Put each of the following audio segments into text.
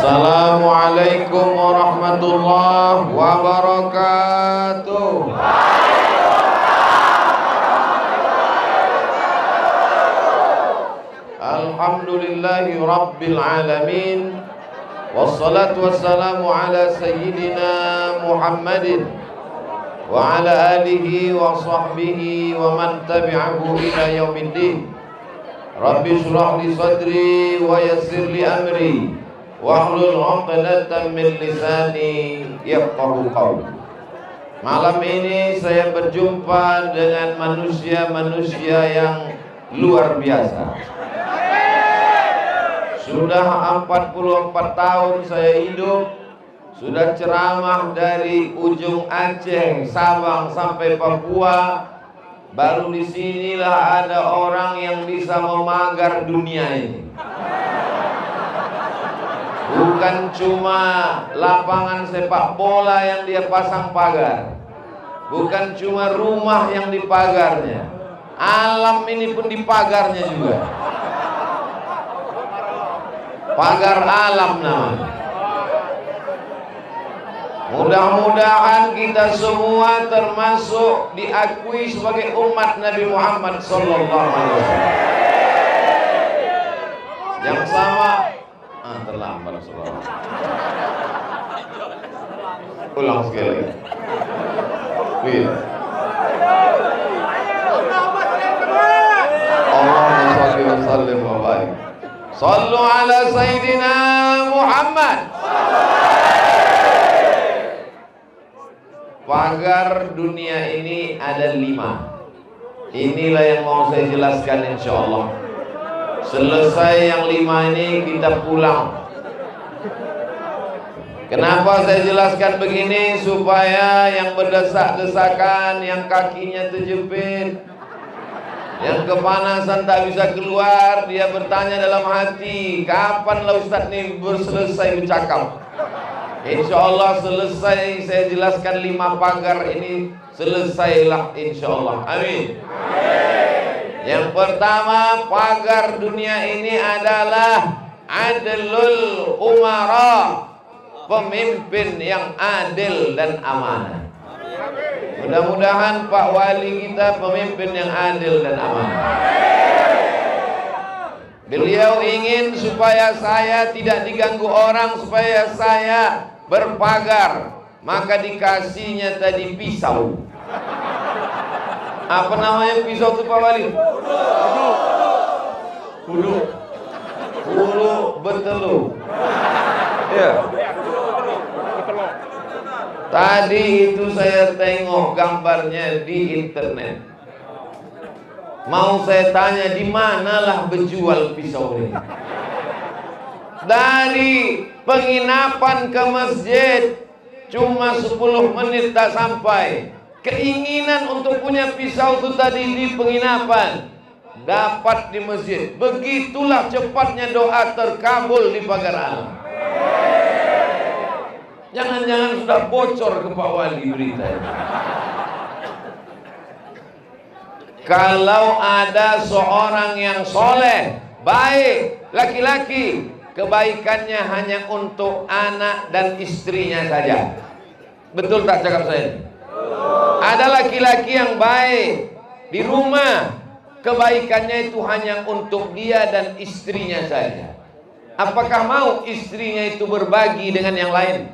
Assalamualaikum warahmatullahi wabarakatuh. Alhamdulillahi rabbil alamin. Wassalatu wassalamu ala sayyidina Muhammadin wa ala alihi wa sahbihi wa man tabi'ahu ila yaumiddin. Rabbi shrah li sadri wa yassir li amri wahlul 'uqdatam min lisani yafqahu qawli. Malam ini saya berjumpa dengan manusia-manusia yang luar biasa. Sudah 44 tahun saya hidup, sudah ceramah dari ujung Aceh, Sabang sampai Papua. Baru disinilah ada orang yang bisa memagar dunia ini. Bukan cuma lapangan sepak bola yang dia pasang pagar, bukan cuma rumah yang dipagarnya, alam ini pun dipagarnya juga. Pagar alam namanya. Mudah-mudahan kita semua termasuk diakui sebagai umat Nabi Muhammad SAW. Yang sama terlambat Rasulullah. Ulang sekali lagi. Allahumma shalli wa sallim wa barik. Sallu ala Sayyidina Muhammad. Pagar dunia ini ada 5. Inilah yang mau saya jelaskan insyaallah. Selesai yang 5 ini kita pulang. Kenapa saya jelaskan begini? Supaya yang berdesak-desakan, yang kakinya terjepit, yang kepanasan tak bisa keluar, dia bertanya dalam hati, kapanlah Ustaz ini selesai bercakap? InsyaAllah selesai saya jelaskan 5 pagar ini, selesailah insyaAllah. Amin. Yang pertama, pagar dunia ini adalah adlul umara, pemimpin yang adil dan amanah. Mudah-mudahan Pak Wali kita pemimpin yang adil dan amanah. Beliau ingin supaya saya tidak diganggu orang, supaya saya berpagar. Maka dikasihnya tadi pisau. Apa namanya pisau itu Pak Wali? Kudu. Kudu betelu. Ya. Tadi itu saya tengok gambarnya di internet. Mau saya tanya di manalah berjual pisau ini. Dari penginapan ke masjid cuma 10 menit tak sampai. Keinginan untuk punya pisau itu tadi di penginapan, dapat di masjid. Begitulah cepatnya doa terkabul di pagar alam. Jangan-jangan sudah bocor ke Pak Wali berita ini. Kalau ada seorang yang soleh, baik, laki-laki, kebaikannya hanya untuk anak dan istrinya saja. Betul tak cakap saya? Ada laki-laki yang baik di rumah, kebaikannya itu hanya untuk dia dan istrinya saja. Apakah mau istrinya itu berbagi dengan yang lain?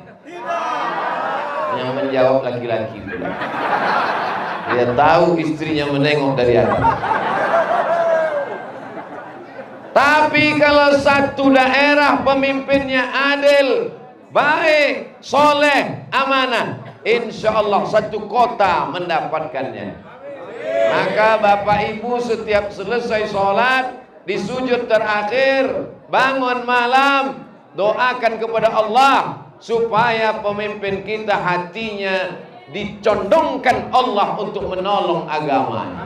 Yang menjawab laki-laki pula. Dia tahu istrinya menengok dari atas. Tapi kalau satu daerah pemimpinnya adil, baik, soleh, amanah, insya Allah satu kota mendapatkannya. Maka Bapak Ibu setiap selesai sholat, di sujud terakhir, bangun malam, doakan kepada Allah supaya pemimpin kita hatinya dicondongkan Allah untuk menolong agamanya.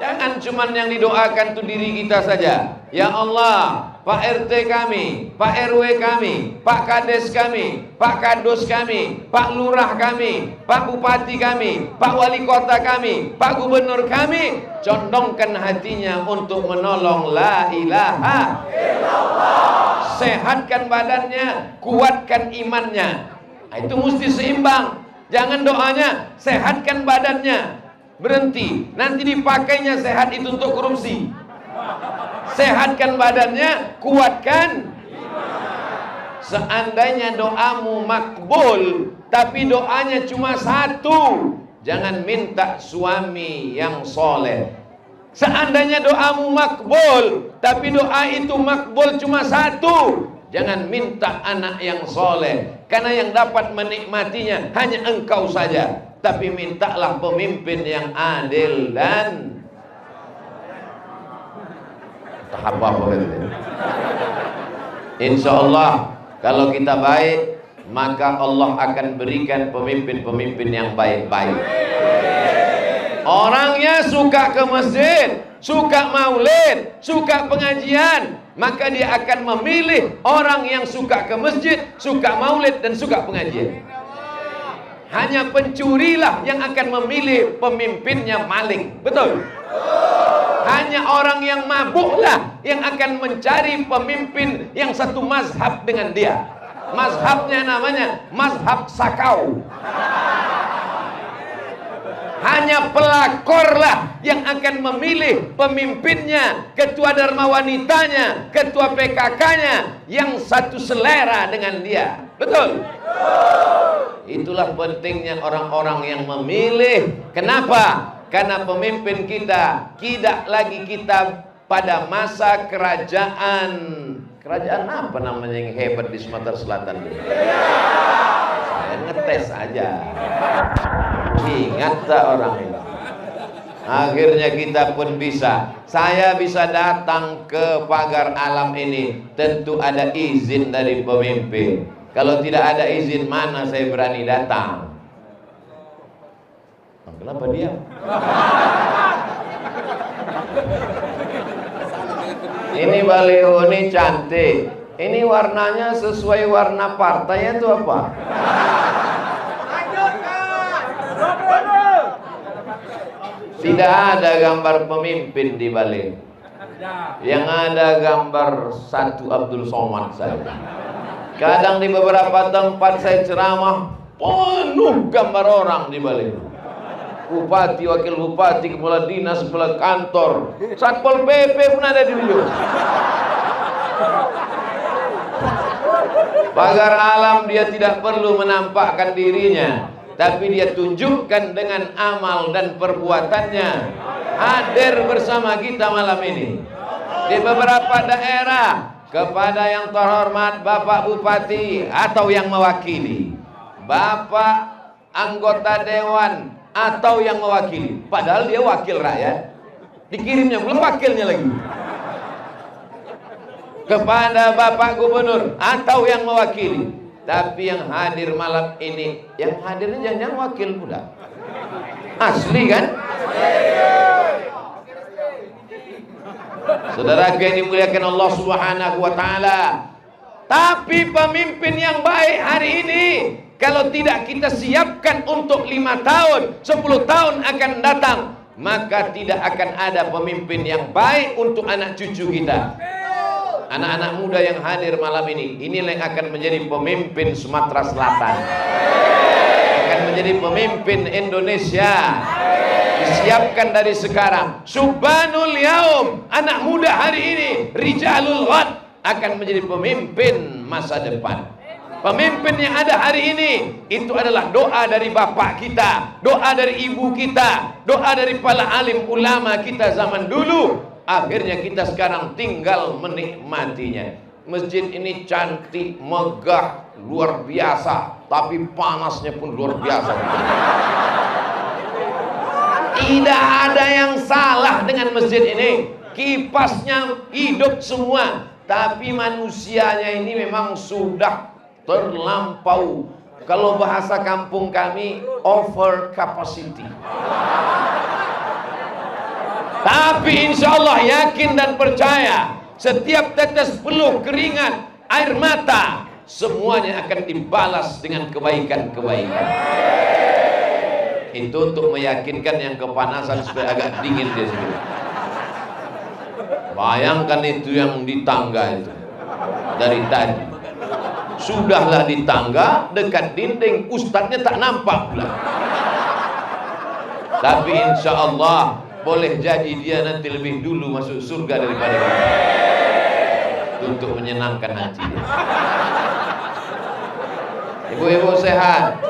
Jangan cuma yang didoakan itu diri kita saja. Ya Allah, Pak RT kami, Pak RW kami, Pak Kades kami, Pak Kadus kami, Pak Lurah kami, Pak Bupati kami, Pak Wali Kota kami, Pak Gubernur kami, condongkan hatinya untuk menolong la ilaha illallah. sehatkan badannya, kuatkan imannya. Nah, itu mesti seimbang. Jangan doanya sehatkan badannya, berhenti, nanti dipakainya sehat itu untuk korupsi. Sehatkan badannya, kuatkan. Seandainya doamu makbul, tapi doanya cuma satu, jangan minta suami yang soleh. Seandainya doamu makbul, tapi doa itu makbul cuma satu, jangan minta anak yang soleh. Karena yang dapat menikmatinya hanya engkau saja. Tapi mintalah pemimpin yang adil dan tahap apa itu? Insya Allah kalau kita baik, maka Allah akan berikan pemimpin-pemimpin yang baik-baik. Orangnya suka ke masjid, suka maulid, suka pengajian, maka dia akan memilih orang yang suka ke masjid, suka maulid, dan suka pengajian. Hanya pencurilah yang akan memilih pemimpinnya maling. Betul? Hanya orang yang mabuklah yang akan mencari pemimpin yang satu mazhab dengan dia. Mazhabnya namanya mazhab sakau. Hanya pelakorlah yang akan memilih pemimpinnya, ketua Dharma Wanitanya, ketua PKK-nya yang satu selera dengan dia. Betul? Itulah pentingnya orang-orang yang memilih. Kenapa? Karena pemimpin kita tidak lagi kita pada masa kerajaan apa namanya yang hebat di Sumatera Selatan? Saya ngetes aja. Ingat tak orang ini? Akhirnya kita pun bisa. Saya bisa datang ke pagar alam ini, tentu ada izin dari pemimpin. Kalau tidak ada izin, mana saya berani datang? Kenapa dia? Ini baliho ini cantik. Ini warnanya sesuai warna partai itu apa? Tidak ada gambar pemimpin di baliho. Yang ada gambar satu Abdul Somad saja. Kadang di beberapa tempat saya ceramah penuh gambar orang di baliho. Bupati, wakil bupati, kepala dinas, kepala kantor, satpol PP pun ada di situ. Pagar alam dia tidak perlu menampakkan dirinya, tapi dia tunjukkan dengan amal dan perbuatannya. Hadir bersama kita malam ini di beberapa daerah. Kepada yang terhormat Bapak Bupati atau yang mewakili, Bapak anggota dewan atau yang mewakili, padahal dia wakil rakyat, dikirimnya belum wakilnya lagi. Kepada Bapak Gubernur atau yang mewakili, tapi yang hadir malam ini, yang hadirnya jangan wakil pula, asli kan? Saudara yang dimuliakan Allah Subhanahu wa taala. Tapi pemimpin yang baik hari ini, kalau tidak kita siapkan untuk 5 tahun, 10 tahun akan datang, maka tidak akan ada pemimpin yang baik untuk anak cucu kita. Anak-anak muda yang hadir malam ini, inilah yang akan menjadi pemimpin Sumatera Selatan, akan menjadi pemimpin Indonesia. Disiapkan dari sekarang. Subhanul Yaum, anak muda hari ini, Rijalul Ghad, akan menjadi pemimpin masa depan. Pemimpin yang ada hari ini, itu adalah doa dari bapak kita, doa dari ibu kita, doa dari para alim ulama kita zaman dulu. Akhirnya kita sekarang tinggal menikmatinya. Masjid ini cantik, megah, luar biasa, tapi panasnya pun luar biasa. Tidak ada yang salah dengan masjid ini. Kipasnya hidup semua, tapi manusianya ini memang sudah terlampau, kalau bahasa kampung kami, over capacity. Tapi insya Allah yakin dan percaya, setiap tetes peluh keringat, air mata, semuanya akan dibalas dengan kebaikan-kebaikan. Itu untuk meyakinkan yang kepanasan supaya agak dingin dia sendiri. Bayangkan itu yang di tangga itu. dari tadi. Sudahlah di tangga dekat dinding, ustadznya tak nampak pula. Tapi insya Allah boleh jadi dia nanti lebih dulu masuk surga daripada kita, untuk menyenangkan hati. Ibu-ibu sehat,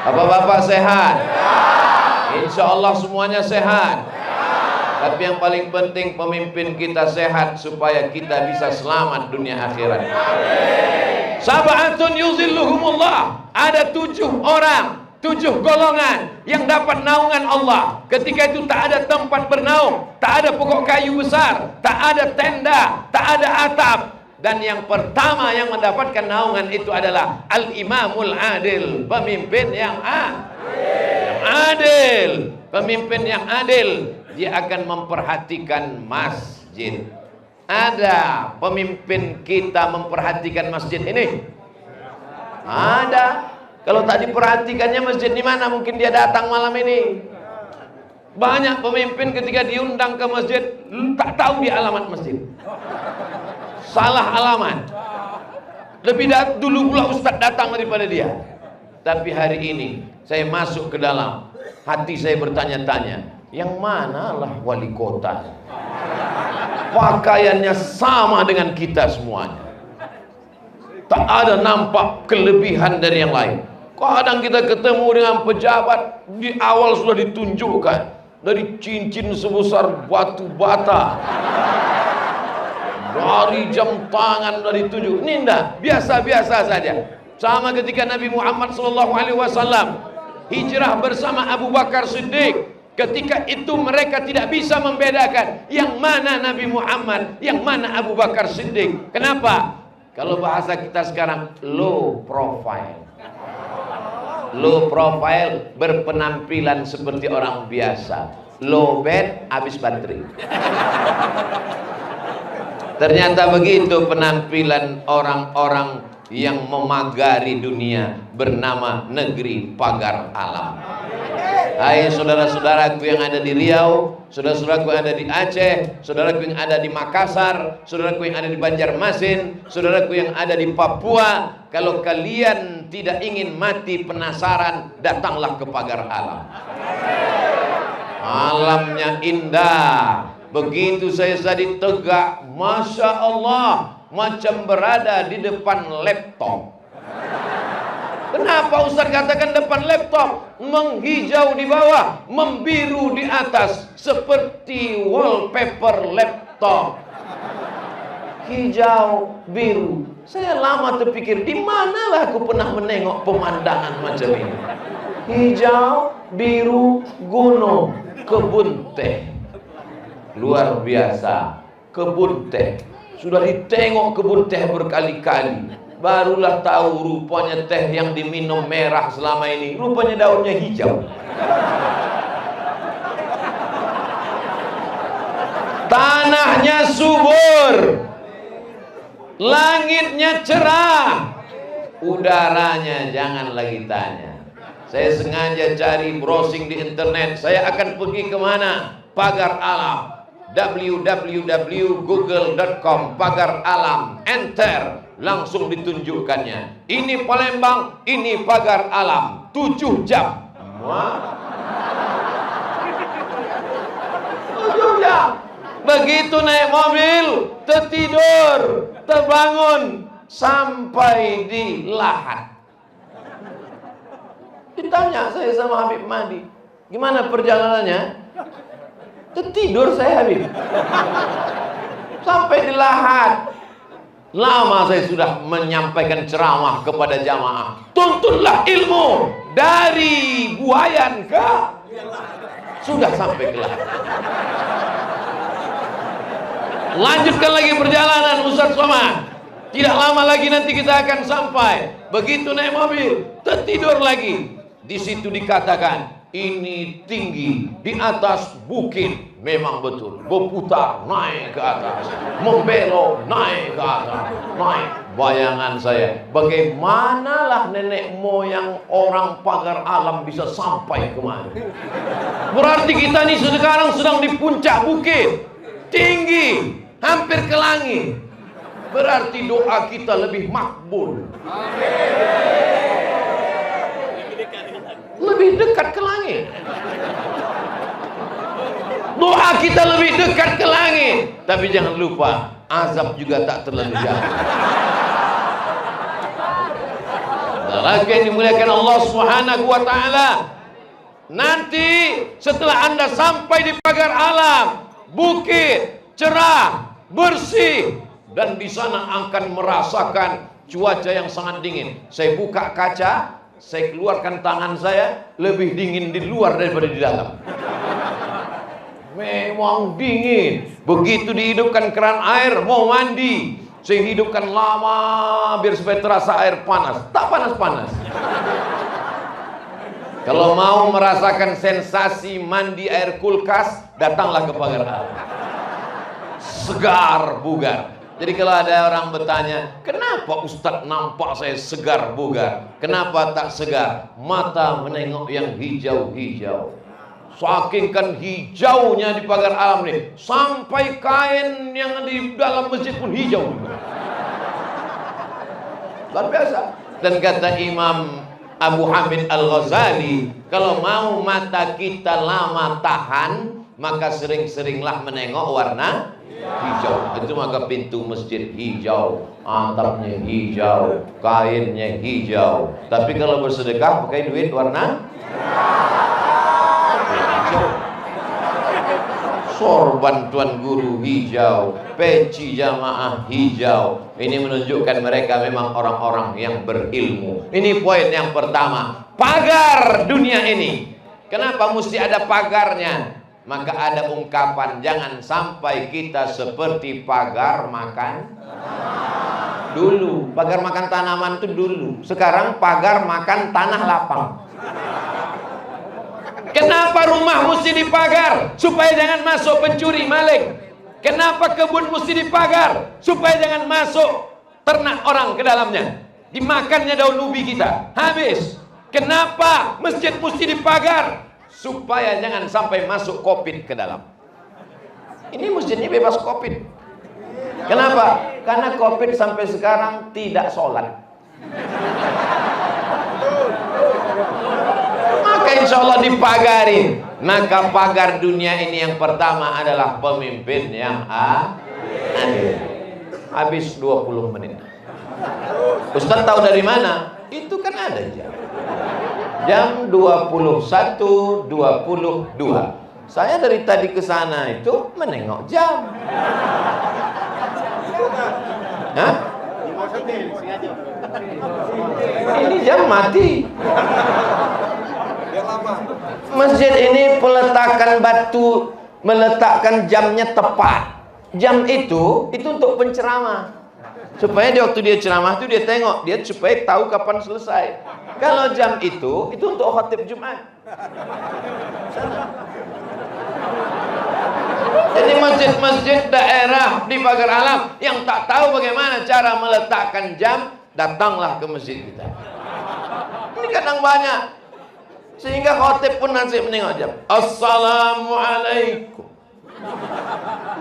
bapak-bapak sehat, insya Allah semuanya sehat. Tapi yang paling penting pemimpin kita sehat supaya kita bisa selamat dunia akhirat. Sab'atun yuzilluhumullah. Ada 7 orang, 7 golongan yang dapat naungan Allah. Ketika itu tak ada tempat bernaung, tak ada pokok kayu besar, tak ada tenda, tak ada atap. Dan yang pertama yang mendapatkan naungan itu adalah al-imamul adil, pemimpin yang adil. Pemimpin yang adil, dia akan memperhatikan masjid. Ada pemimpin kita memperhatikan masjid ini? Ada. Kalau tak diperhatikannya masjid di mana mungkin dia datang malam ini? Banyak pemimpin ketika diundang ke masjid tak tahu dia alamat masjid. Salah alamat. Lebih dulu pula ustaz datang daripada dia. Tapi hari ini saya masuk ke dalam hati, saya bertanya-tanya, yang manalah wali kota? Pakaiannya sama dengan kita semuanya, tak ada nampak kelebihan dari yang lain. Kadang kita ketemu dengan pejabat, di awal sudah ditunjukkan dari cincin sebesar batu bata, dari jam tangan sudah ditunjuk. Ini enggak, biasa-biasa saja. Sama ketika Nabi Muhammad SAW hijrah bersama Abu Bakar Siddiq. Ketika itu mereka tidak bisa membedakan yang mana Nabi Muhammad, yang mana Abu Bakar Siddiq. Kenapa? Kalau bahasa kita sekarang, low profile. Low profile, berpenampilan seperti orang biasa. Low bed, habis baterai. Ternyata begitu penampilan orang-orang yang memagari dunia bernama negeri pagar alam. Hai saudara-saudaraku yang ada di Riau, saudara-saudaraku yang ada di Aceh, saudaraku yang ada di Makassar, saudaraku yang ada di Banjarmasin, saudaraku yang ada di Papua. Kalau kalian tidak ingin mati penasaran, datanglah ke pagar alam. Alamnya indah. Begitu saya tadi tegak, Masya Allah, macam berada di depan laptop. Kenapa Ustaz katakan depan laptop? Menghijau di bawah, membiru di atas, seperti wallpaper laptop. Hijau, biru. Saya lama terpikir, di manalah aku pernah menengok pemandangan macam ini. Hijau, biru, gunung, kebun teh. Luar biasa, kebun teh. Sudah ditengok kebun teh berkali-kali. Barulah tahu rupanya teh yang diminum merah selama ini, rupanya daunnya hijau. Tanahnya subur, langitnya cerah, udaranya jangan lagi tanya. Saya sengaja cari browsing di internet. Saya akan pergi kemana? Pagar alam, www.google.com, pagar alam, enter, langsung ditunjukkannya. Ini Palembang, ini pagar alam, 7 jam. 7 jam. Begitu naik mobil, tertidur, terbangun, sampai di Lahat. Ditanya saya sama Habib Mahdi, gimana perjalanannya? Tertidur saya Habib. Sampai di Lahat. Lama saya sudah menyampaikan ceramah kepada jamaah. Tuntunlah ilmu dari Buayan ke, sudah sampai ke Lahat. Lanjutkan lagi perjalanan Ustaz Somad. Tidak lama lagi nanti kita akan sampai. Begitu naik mobil, tertidur lagi. Di situ dikatakan, ini tinggi, di atas bukit. Memang betul, berputar naik ke atas, membelok naik ke atas, naik. Bayangan saya, bagaimanalah nenek moyang orang pagar alam bisa sampai kemana? Berarti kita ini sekarang sedang di puncak bukit, tinggi, hampir ke langit. berarti doa kita lebih makbul. Lebih dekat ke langit. Doa kita lebih dekat ke langit. Tapi jangan lupa, azab juga tak terlalu jauh. Lagi yang dimuliakan Allah Subhanahu wa taala. Nanti setelah Anda sampai di pagar alam, bukit cerah, bersih, dan di sana akan merasakan cuaca yang sangat dingin. Saya buka kaca, saya keluarkan tangan saya, lebih dingin di luar daripada di dalam. Memang dingin. Begitu dihidupkan keran air, mau mandi, saya hidupkan lama biar supaya terasa air panas. Tak panas-panas. Kalau mau merasakan sensasi mandi air kulkas, datanglah ke pagar alam. Segar bugar. Jadi kalau ada orang bertanya, kenapa Ustadz nampak saya segar bugar? Kenapa tak segar? Mata menengok yang hijau-hijau. Saking kan hijaunya di pagar alam ini, sampai kain yang di dalam masjid pun hijau. Luar biasa. Dan kata Imam Abu Hamid Al-Ghazali, kalau mau mata kita lama tahan, maka sering-seringlah menengok warna hijau. Itu maka pintu masjid hijau, atapnya hijau, kainnya hijau. Tapi kalau bersedekah pakai duit warna hijau. Sorban tuan guru hijau, peci jamaah hijau. Ini menunjukkan mereka memang orang-orang yang berilmu. Ini poin yang pertama. Pagar dunia ini. Kenapa mesti ada pagarnya? Maka ada ungkapan, jangan sampai kita seperti pagar makan dulu. Pagar makan tanaman itu dulu. Sekarang pagar makan tanah lapang. Kenapa rumah mesti dipagar? Supaya jangan masuk pencuri maling. Kenapa kebun mesti dipagar? Supaya jangan masuk ternak orang ke dalamnya. Dimakannya daun ubi kita. Habis. Kenapa masjid mesti dipagar? Supaya jangan sampai masuk COVID ke dalam. Ini masjidnya bebas COVID. Kenapa? Karena COVID sampai sekarang tidak sholat. Maka insya Allah dipagarin. Maka pagar dunia ini yang pertama adalah pemimpin yang adil. Habis 20 menit. Ustaz tahu dari mana? Itu kan ada jam 21.22. Saya dari tadi ke sana itu menengok jam. Hah? Ini jam mati. Masjid ini peletakan batu, meletakkan jamnya tepat. Jam itu untuk penceramah. Supaya waktu dia ceramah itu dia tengok, dia supaya tahu kapan selesai. Kalau jam itu untuk khatib Jumat. Jadi masjid-masjid daerah di pagar alam yang tak tahu bagaimana cara meletakkan jam, datanglah ke masjid kita. Ini kadang banyak. Sehingga khatib pun nanti menengok jam. Assalamualaikum.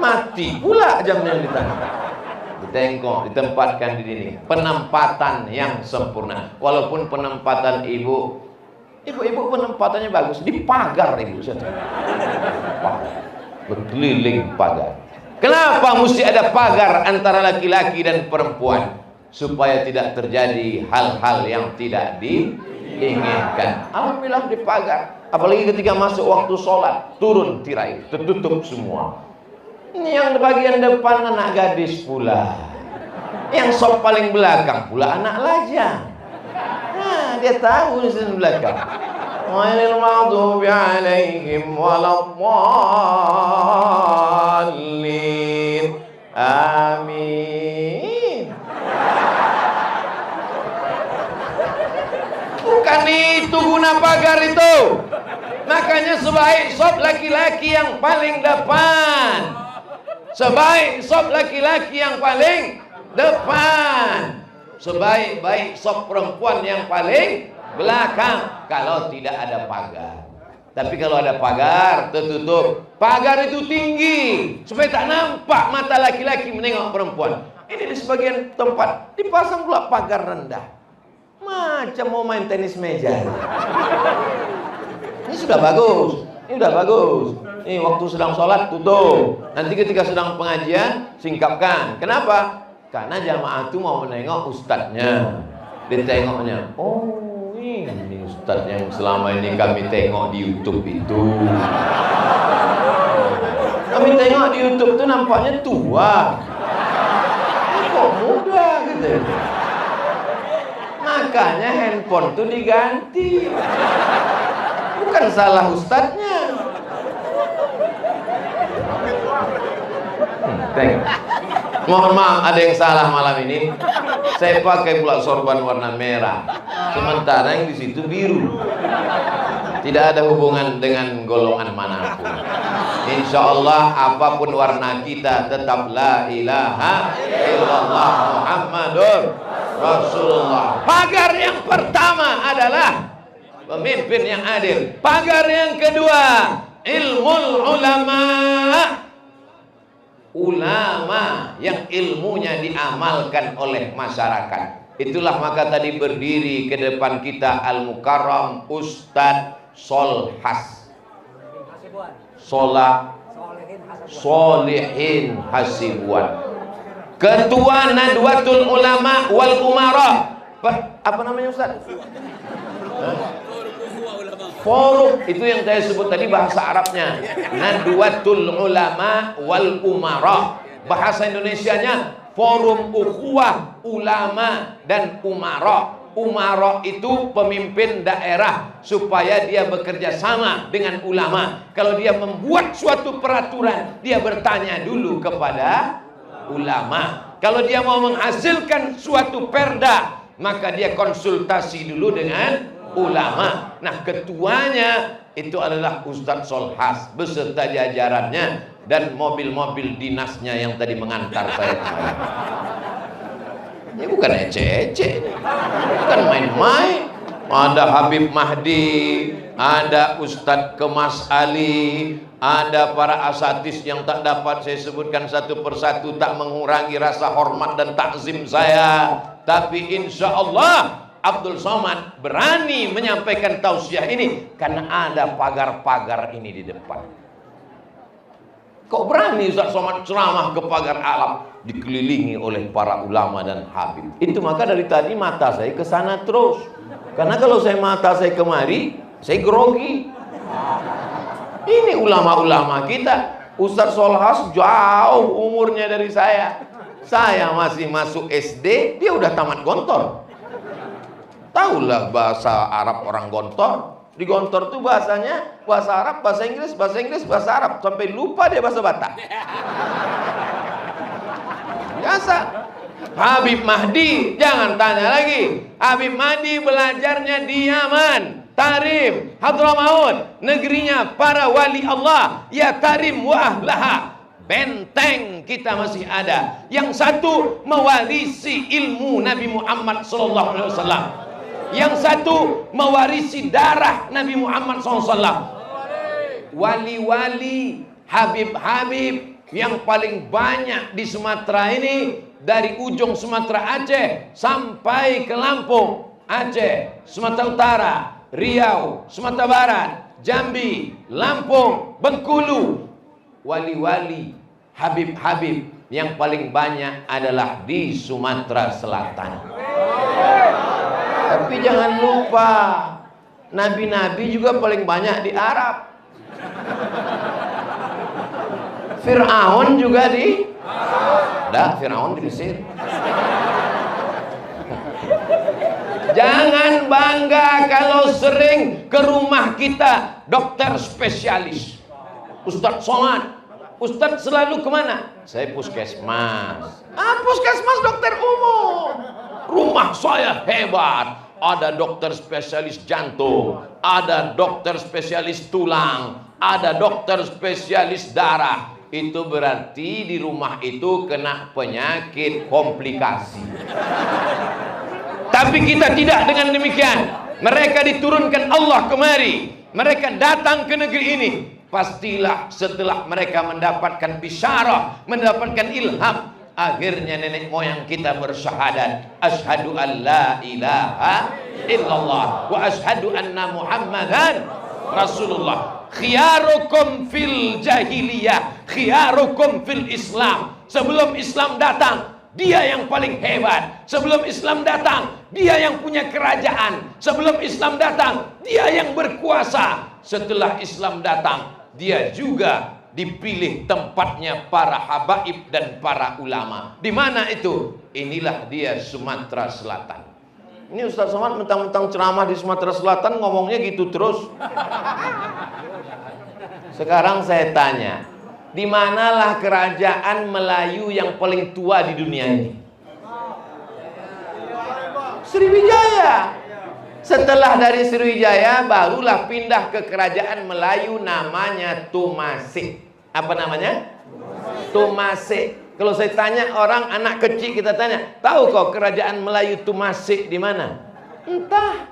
Mati pula jamnya yang ditangkap. Ditengok, ditempatkan di sini. Penempatan yang sempurna. Walaupun penempatan ibu penempatannya bagus. Di pagar ibu. Berkeliling pagar. Kenapa mesti ada pagar antara laki-laki dan perempuan? Supaya tidak terjadi hal-hal yang tidak diinginkan. Alhamdulillah di pagar. Apalagi ketika masuk waktu sholat, turun tirai, tertutup semua. Ini yang di bagian depan anak gadis pula. Yang sop paling belakang pula anak lajang. Nah, dia tahu di sini belakang. Ghairil maghdubi alaihim waladdallin. Amin. Bukan itu guna pagar itu. Makanya sebaik sop laki-laki yang paling depan. Sebaik sop laki-laki yang paling depan. Sebaik-baik sop perempuan yang paling belakang. Kalau tidak ada pagar. Tapi kalau ada pagar, tertutup. Pagar itu tinggi supaya tak nampak mata laki-laki menengok perempuan. Ini di sebagian tempat dipasang pula pagar rendah. Macam mau main tenis meja. Ini sudah bagus. Ini sudah bagus. Ini waktu sedang sholat tutup. Nanti ketika sedang pengajian singkapkan. Kenapa? Karena jamaah itu mau menengok ustadznya. Ditengoknya. Oh, ini ustadz yang selama ini kami tengok di YouTube itu. Kami tengok di YouTube itu nampaknya tua. Kok muda gitu. Makanya handphone tuh diganti. Bukan salah ustadznya. Tengok. Mohon maaf ada yang salah malam ini. Saya pakai pula sorban warna merah. Sementara yang di situ biru. Tidak ada hubungan dengan golongan manapun. Insya Allah apapun warna kita tetap la ilaha illallah Muhammadur Rasulullah. Pagar yang pertama adalah pemimpin yang adil. Pagar yang kedua, ilmul ulama. Ulama yang ilmunya diamalkan oleh masyarakat. Itulah maka tadi berdiri ke depan kita Al-Mukarram Ustadz Solhas Solihin Hasibuan, Ketua Nadwatul Ulama wal Umara. Apa namanya Ustaz? Forum, itu yang saya sebut tadi bahasa Arabnya. Nadwatul Ulama wal Umara. Bahasa Indonesianya Forum Ukhuwah Ulama dan Umara. Umara itu pemimpin daerah supaya dia bekerja sama dengan ulama. Kalau dia membuat suatu peraturan, dia bertanya dulu kepada ulama. Kalau dia mau menghasilkan suatu perda, maka dia konsultasi dulu dengan ulama. Nah, ketuanya itu adalah Ustadz Solhas beserta jajarannya dan mobil-mobil dinasnya yang tadi mengantar saya kemarin. Ini bukan ece-ece, bukan main-main. Ada Habib Mahdi, ada Ustadz Kemas Ali, ada para asatis yang tak dapat saya sebutkan satu persatu, tak mengurangi rasa hormat dan takzim saya. Tapi insya Allah Abdul Somad berani menyampaikan tausiah ini karena ada pagar-pagar ini di depan. Kok berani Ustaz Somad ceramah ke pagar alam dikelilingi oleh para ulama dan habib? Itu maka dari tadi mata saya ke sana terus. Karena kalau mata saya kemari, saya grogi. Ini ulama-ulama kita. Ustaz Solhas jauh umurnya dari saya. Saya masih masuk SD, dia udah tamat Gontor. Tahulah bahasa Arab orang Gontor. Di Gontor tuh bahasanya bahasa Arab, bahasa Inggris, bahasa Arab. Sampai lupa dia bahasa Batak. Biasa. Habib Mahdi, jangan tanya lagi. Habib Mahdi belajarnya di Yaman, Tarim, Hadramaut, negerinya para wali Allah. Ya Tarim wa ahlaha. Benteng kita masih ada. Yang satu mewarisi ilmu Nabi Muhammad SAW. Yang satu mewarisi darah Nabi Muhammad SAW. Wali-wali, Habib-habib yang paling banyak di Sumatera ini, dari ujung Sumatera Aceh sampai ke Lampung, Aceh, Sumatera Utara, Riau, Sumatera Barat, Jambi, Lampung, Bengkulu. Wali-wali, Habib-habib yang paling banyak adalah di Sumatera Selatan. Tapi jangan lupa, nabi-nabi juga paling banyak di Arab. Fir'aun juga di Arab. Fir'aun di Mesir. Jangan bangga kalau sering ke rumah kita dokter spesialis. Ustadz Somad, Ustadz selalu kemana? Saya puskesmas. Puskesmas dokter umum. Rumah saya hebat. Ada dokter spesialis jantung, ada dokter spesialis tulang, ada dokter spesialis darah. Itu berarti di rumah itu kena penyakit komplikasi. Tapi kita tidak dengan demikian. Mereka diturunkan Allah kemari. Mereka datang ke negeri ini. Pastilah setelah mereka mendapatkan bisyarah, mendapatkan ilham, Akhirnya nenek moyang kita bersyahadat, asyhadu an la ilaha illallah wa asyhadu anna muhammadan rasulullah. Khiyarukum fil jahiliyah, khiyarukum fil islam. Sebelum Islam datang, dia yang paling hebat. Sebelum Islam datang, dia yang punya kerajaan. Sebelum Islam datang, dia yang berkuasa. Setelah Islam datang, dia juga dipilih tempatnya para habaib dan para ulama. Di mana itu? Inilah dia Sumatera Selatan. Ini Ustaz Somad mentang-mentang ceramah di Sumatera Selatan ngomongnya gitu terus. Sekarang saya tanya, di manalah kerajaan Melayu yang paling tua di dunia ini? Sriwijaya. Setelah dari Sriwijaya barulah pindah ke kerajaan Melayu namanya Tumasik. Apa namanya? Tumasik. Kalau saya tanya orang anak kecil, kita tanya, tahu kok kerajaan Melayu Tumasik di mana? Entah.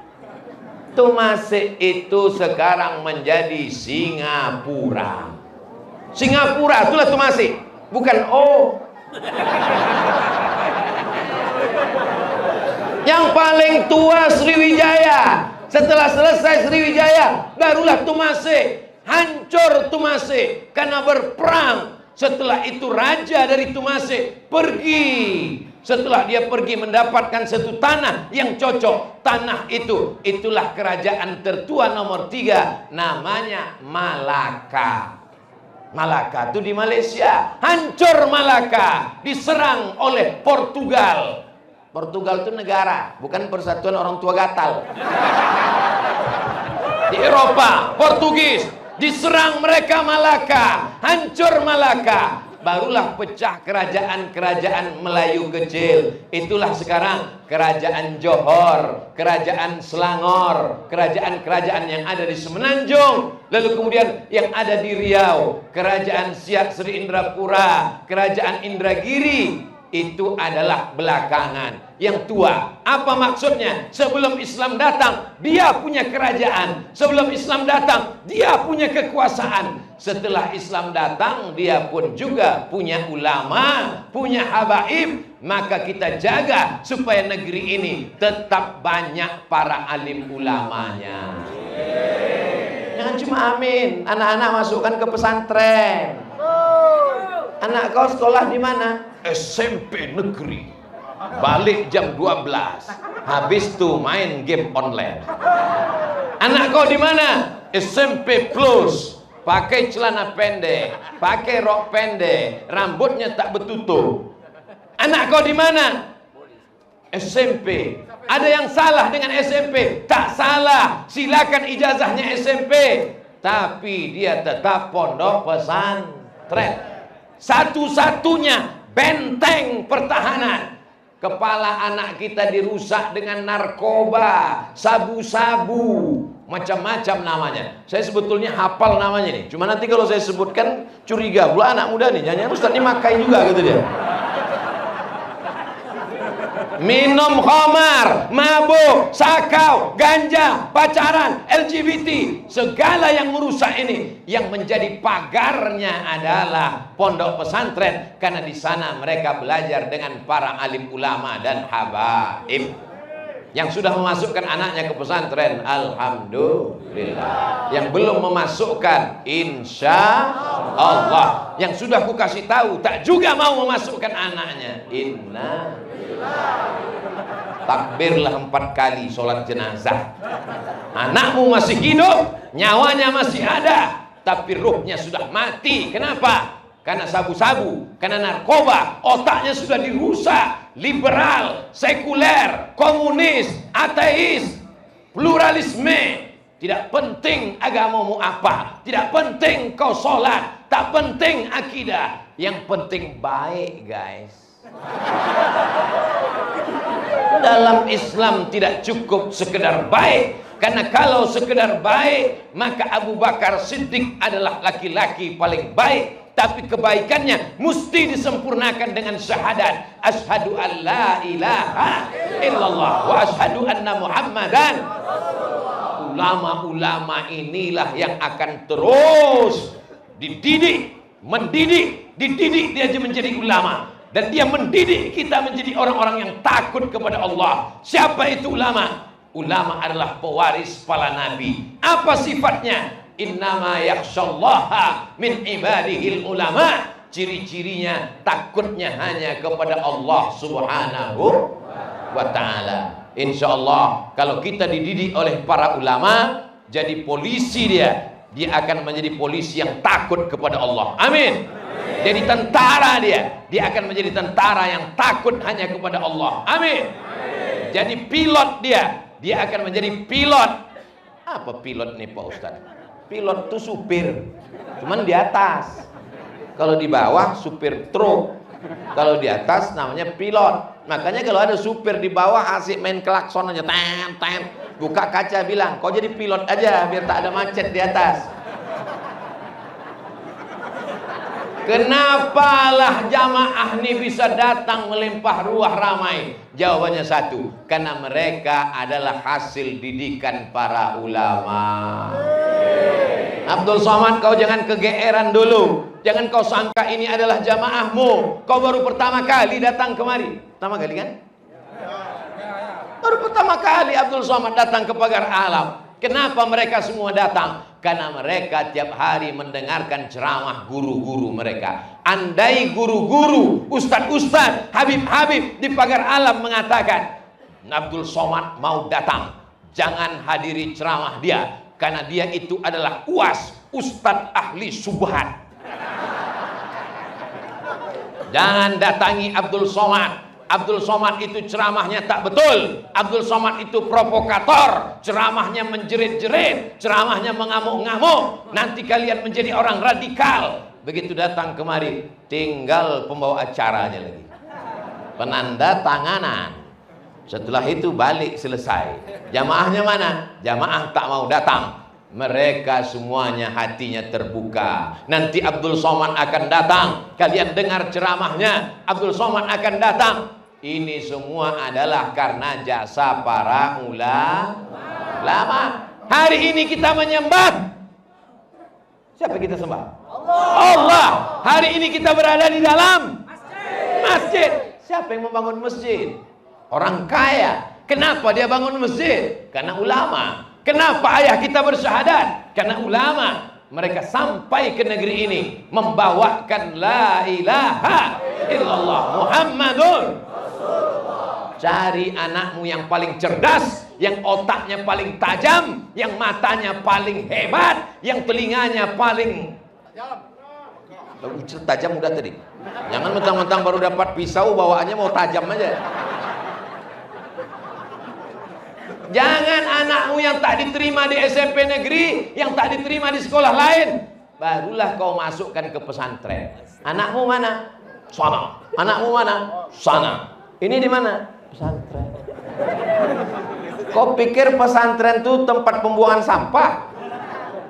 Tumasik itu sekarang menjadi Singapura. Singapura itulah Tumasik, bukan Yang paling tua Sriwijaya. Setelah selesai Sriwijaya, barulah Tumasik. Hancur Tumasik karena berperang. Setelah itu raja dari Tumasik pergi. Setelah dia pergi mendapatkan satu tanah yang cocok. Tanah itu, itulah kerajaan tertua nomor 3. Namanya Malaka. Malaka itu di Malaysia. Hancur Malaka, diserang oleh Portugal. Portugal itu negara, bukan persatuan orang tua gatal. Di Eropa, Portugis, diserang mereka Malaka, hancur Malaka. Barulah pecah kerajaan-kerajaan Melayu kecil. Itulah sekarang kerajaan Johor, kerajaan Selangor, kerajaan-kerajaan yang ada di Semenanjung. Lalu kemudian yang ada di Riau, kerajaan Siak Sri Indrapura, kerajaan Indragiri. Itu adalah belakangan. Yang tua, apa maksudnya? Sebelum Islam datang, dia punya kerajaan. Sebelum Islam datang, dia punya kekuasaan. Setelah Islam datang, dia pun juga punya ulama, punya habaib. Maka kita jaga supaya negeri ini tetap banyak para alim ulamanya. Jangan cuma amin, anak-anak masukkan ke pesantren. Anak kau sekolah di mana? SMP negeri. Balik jam 12. Habis tuh main game online. Anak kau di mana? SMP plus. Pakai celana pendek, pakai rok pendek, rambutnya tak bertutup. Anak kau di mana? SMP. Ada yang salah dengan SMP? Tak salah. Silakan ijazahnya SMP. Tapi dia tetap pondok pesantren. Satu-satunya benteng pertahanan. Kepala anak kita dirusak dengan narkoba, sabu-sabu, macam-macam namanya. Saya sebetulnya hafal namanya nih. Cuma nanti kalau saya sebutkan curiga pula anak muda nih. Jangan-jangan Ustaz ini makai juga gitu dia. Minum khamar, mabuk, sakau, ganja, pacaran, LGBT, segala yang merusak ini, yang menjadi pagarnya adalah pondok pesantren, karena di sana mereka belajar dengan para alim ulama dan habaib. Yang sudah memasukkan anaknya ke pesantren, alhamdulillah. Yang belum memasukkan, insya Allah. Yang sudah ku kasih tahu tak juga mau memasukkan anaknya, inna takbirlah 4 kali sholat jenazah. Anakmu masih hidup, nyawanya masih ada, tapi ruhnya sudah mati. Kenapa? Karena sabu-sabu, karena narkoba, otaknya sudah dirusak. Liberal, sekuler, komunis, ateis, pluralisme. Tidak penting agamamu apa, tidak penting kau sholat, tak penting akidah. Yang penting baik, guys. Dalam Islam tidak cukup sekedar baik. Karena kalau sekedar baik, maka Abu Bakar Siddiq adalah laki-laki paling baik. Tapi kebaikannya mesti disempurnakan dengan syahadat. Asyhadu an la ilaha illallah wa asyhadu anna Muhammadan. Ulama-ulama inilah yang akan terus dididik, mendidik, dididik dia menjadi ulama. dan dia mendidik kita menjadi orang-orang yang takut kepada Allah. Siapa itu ulama? Ulama adalah pewaris para nabi. Apa sifatnya? Innama yakhshallaha min ibadihil ulama. Ciri-cirinya takutnya hanya kepada Allah Subhanahu wa ta'ala. Insyaallah kalau kita dididik oleh para ulama, jadi polisi dia akan menjadi polisi yang takut kepada Allah. Amin. Jadi tentara dia akan menjadi tentara yang takut hanya kepada Allah. Amin. Jadi pilot dia akan menjadi pilot. Apa pilot nih Pak Ustadz? Pilot itu supir, cuman di atas. Kalau di bawah supir truk, kalau di atas namanya pilot. Makanya kalau ada supir di bawah asik main klakson aja, tem, buka kaca bilang, kau jadi pilot aja biar tak ada macet di atas. Kenapalah jamaah ini bisa datang melimpah ruah ramai? Jawabannya satu, karena mereka adalah hasil didikan para ulama. Abdul Somad, kau jangan kegeeran dulu. Jangan kau sangka ini adalah jamaahmu. Kau baru pertama kali datang kemari. Pertama kali kan? Baru pertama kali Abdul Somad datang ke Pagar Alam. Kenapa mereka semua datang? Karena mereka tiap hari mendengarkan ceramah guru-guru mereka. Andai guru-guru, ustadz-ustadz, habib-habib di Pagar Alam mengatakan, Abdul Somad mau datang, jangan hadiri ceramah dia. Karena dia itu adalah UAS, Ustadz ahli subhat. Jangan datangi Abdul Somad. Abdul Somad itu ceramahnya tak betul. Abdul Somad itu provokator. Ceramahnya menjerit-jerit, ceramahnya mengamuk-ngamuk. Nanti kalian menjadi orang radikal. Begitu datang kemari, tinggal pembawa acaranya lagi, penanda tanganan. Setelah itu balik selesai. Jamaahnya mana? Jamaah tak mau datang. Mereka semuanya hatinya terbuka. Nanti Abdul Somad akan datang. Kalian dengar ceramahnya, Abdul Somad akan datang. Ini semua adalah karena jasa para ulama. Hari ini kita menyembah. Siapa kita sembah? Allah. Hari ini kita berada di dalam masjid. Siapa yang membangun masjid? Orang kaya. Kenapa dia bangun masjid? Karena ulama. Kenapa ayah kita bersyahadat? Karena ulama. Mereka sampai ke negeri ini membawakan la ilaha illallah Muhammadun. Cari anakmu yang paling cerdas, yang otaknya paling tajam, yang matanya paling hebat, yang telinganya paling tajam udah tadi. Jangan mentang-mentang baru dapat pisau bawaannya mau tajam aja. Jangan anakmu yang tak diterima di SMP negeri, yang tak diterima di sekolah lain, barulah kau masukkan ke pesantren. Anakmu mana? Sana. Anakmu mana? Sana. Ini di mana? Pesantren. Kau pikir pesantren itu tempat pembuangan sampah?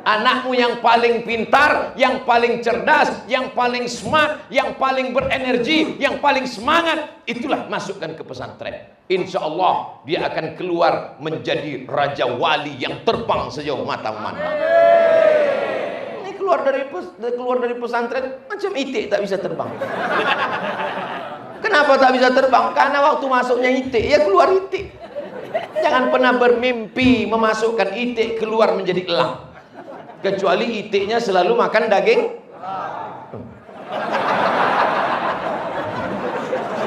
Anakmu yang paling pintar, yang paling cerdas, yang paling smart, yang paling berenergi, yang paling semangat, itulah masukkan ke pesantren. Insya Allah dia akan keluar menjadi raja wali yang terbang sejauh mata memandang. Ini keluar dari pesantren macam itik tak bisa terbang. Kenapa tak bisa terbang? Karena waktu masuknya itik, ya keluar itik. Jangan pernah bermimpi memasukkan itik keluar menjadi elang. Kecuali itiknya selalu makan daging.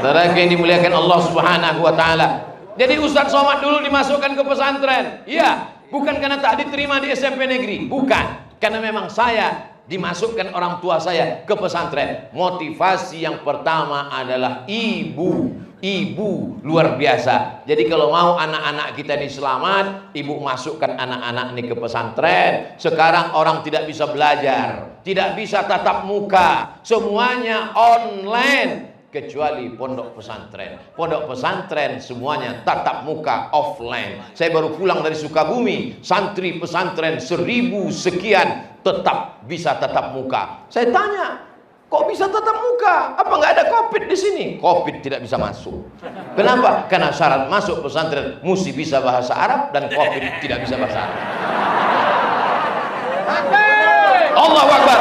Saudara yang dimuliakan Allah Subhanahu wa taala. Jadi Ustadz Somad dulu dimasukkan ke pesantren. Iya, bukan karena tak diterima di SMP negeri, bukan. Karena memang saya dimasukkan orang tua saya ke pesantren. Motivasi yang pertama adalah ibu luar biasa. Jadi kalau mau anak-anak kita ini selamat, ibu masukkan anak-anak ini ke pesantren. Sekarang orang tidak bisa belajar, tidak bisa tatap muka, semuanya online kecuali pondok pesantren. Pondok pesantren semuanya tatap muka offline. Saya baru pulang dari Sukabumi, santri pesantren 1000 sekian tetap bisa tatap muka. Saya tanya, kok bisa tatap muka? Apa nggak ada COVID di sini? COVID tidak bisa masuk. Kenapa? Karena syarat masuk pesantren mesti bisa bahasa Arab dan COVID tidak bisa bahasa Arab. Allahu Akbar.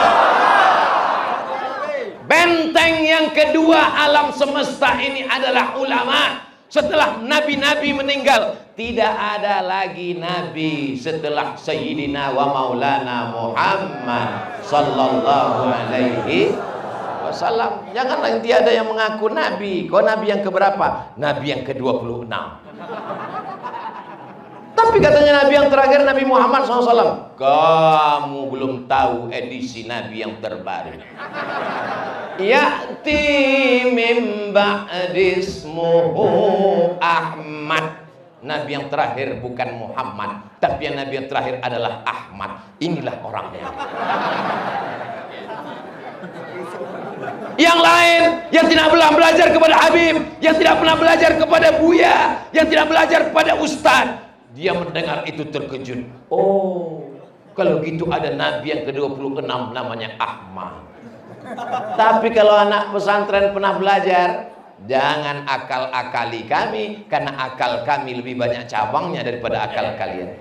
Benteng yang kedua alam semesta ini adalah ulama. Setelah nabi-nabi meninggal, tidak ada lagi nabi setelah Sayyidina wa Maulana Muhammad sallallahu alaihi wasallam. Jangan nanti ada yang mengaku nabi. Kau nabi yang keberapa? Nabi yang ke-26. Tapi katanya nabi yang terakhir Nabi Muhammad SAW. Kamu belum tahu edisi nabi yang terbaru. Ya'ti min ba'dismuhu Ahmad. Nabi yang terakhir bukan Muhammad, tapi yang nabi yang terakhir adalah Ahmad. Inilah orangnya. Yang lain yang tidak pernah belajar kepada Habib, yang tidak pernah belajar kepada Buya, yang tidak belajar kepada Ustadz, dia mendengar itu terkejut. Oh, kalau gitu ada nabi yang ke-26 namanya Ahmad. Tapi kalau anak pesantren pernah belajar, jangan akal-akali kami, karena akal kami lebih banyak cabangnya daripada akal kalian.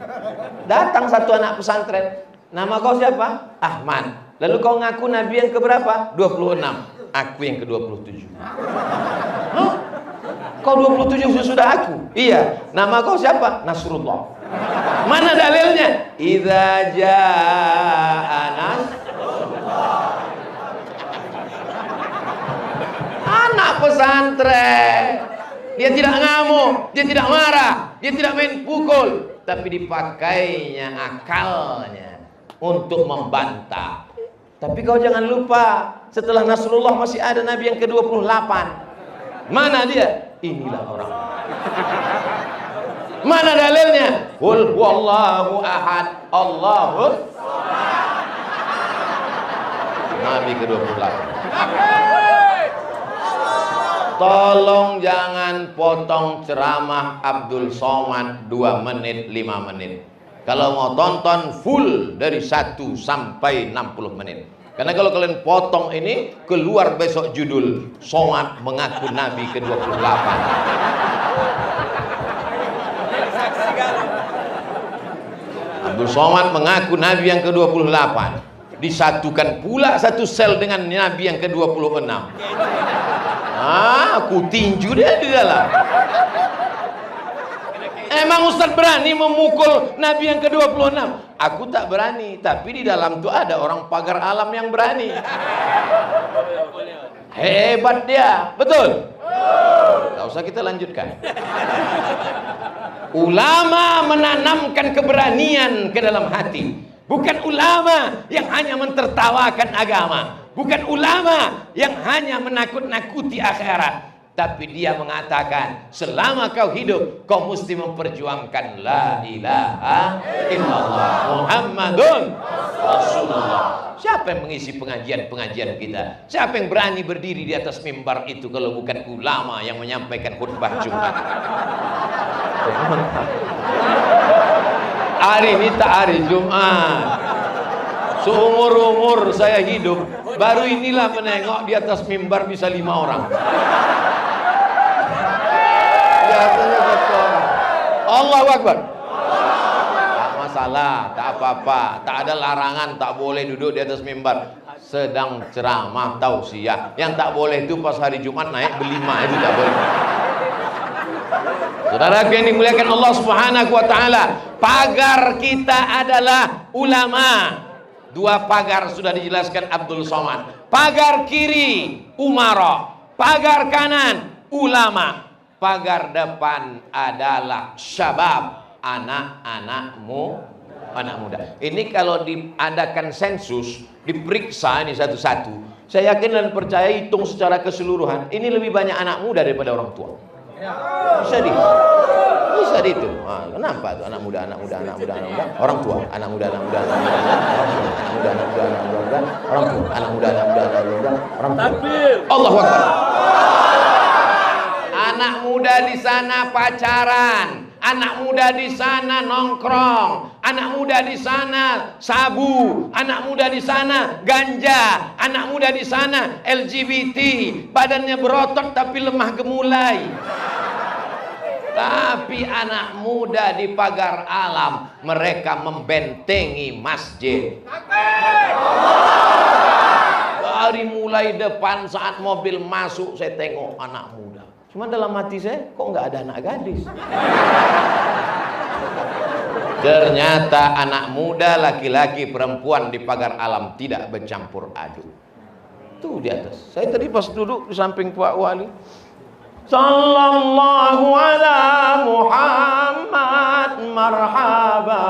Datang satu anak pesantren, nama kau siapa? Ahmad. Lalu kau ngaku nabi yang keberapa? 26. Aku yang ke-27. Hah? Kau 27 sudah aku? Iya. Nama kau siapa? Nasrullah. Mana dalilnya? Idza jaa nasrullah. Anak pesantren, dia tidak ngamuk, dia tidak marah, dia tidak main pukul, tapi dipakainya akalnya untuk membantah. Tapi kau jangan lupa, setelah Nasrullah masih ada nabi yang ke-28. Mana dia? Inilah orang. Mana dalilnya? Qul huwallahu ahad, Allahu nabi ke-28. Tolong jangan potong ceramah Abdul Somad 2 menit 5 menit. Kalau mau tonton full dari 1 sampai 60 menit. Karena kalau kalian potong ini, keluar besok judul Somad mengaku Nabi ke-28. Abdul Somad mengaku Nabi yang ke-28. Disatukan pula satu sel dengan Nabi yang ke-26. Aku tinju dia di dalam. Emang Ustaz berani memukul Nabi yang ke-26? Aku tak berani, tapi di dalam itu ada orang pagar alam yang berani. Hebat dia, betul? Gak usah kita lanjutkan. Ulama menanamkan keberanian ke dalam hati. Bukan ulama yang hanya mentertawakan agama, bukan ulama yang hanya menakut-nakuti akhirat, tapi dia mengatakan selama kau hidup kau mesti memperjuangkan la ilaha illallah Muhammadun Rasulullah. Siapa yang mengisi pengajian-pengajian kita? Siapa yang berani berdiri di atas mimbar itu kalau bukan ulama yang menyampaikan khutbah Jumat? Hari ini tak hari Jumat. Seumur-umur saya hidup, baru inilah menengok di atas mimbar bisa 5 orang. Biasanya 1 orang. Allahu Akbar. Tak masalah, tak apa-apa, tak ada larangan, tak boleh duduk di atas mimbar. Sedang ceramah tausiah. Yang tak boleh itu pas hari Jumat naik berlima, itu tak boleh. Saudara yang dimuliakan Allah Subhanahu wa taala, pagar kita adalah ulama. 2 pagar sudah dijelaskan Abdul Somad. Pagar kiri umara, pagar kanan ulama, pagar depan adalah syabab, anak-anakmu, anak muda. Ini kalau diadakan sensus, diperiksa ini satu-satu, saya yakin dan percaya hitung secara keseluruhan, ini lebih banyak anak muda daripada orang tua. Bisa dihitung. Kenapa tuh anak muda, orang tua, anak muda, orang tua, orang tua. Allahu Akbar. Anak muda di sana pacaran, anak muda di sana nongkrong, anak muda di sana sabu, anak muda di sana ganja, anak muda di sana LGBT, badannya berotot tapi lemah gemulai. Tapi anak muda di pagar alam, mereka membentengi masjid. dari mulai depan saat mobil masuk saya tengok anak muda. Cuma dalam hati saya kok nggak ada anak gadis. Ternyata anak muda, laki-laki, perempuan di pagar alam tidak bercampur aduk. Tuh di atas. Saya tadi pas duduk di samping Pak Wali. Sallallahu ala Muhammad marhaba.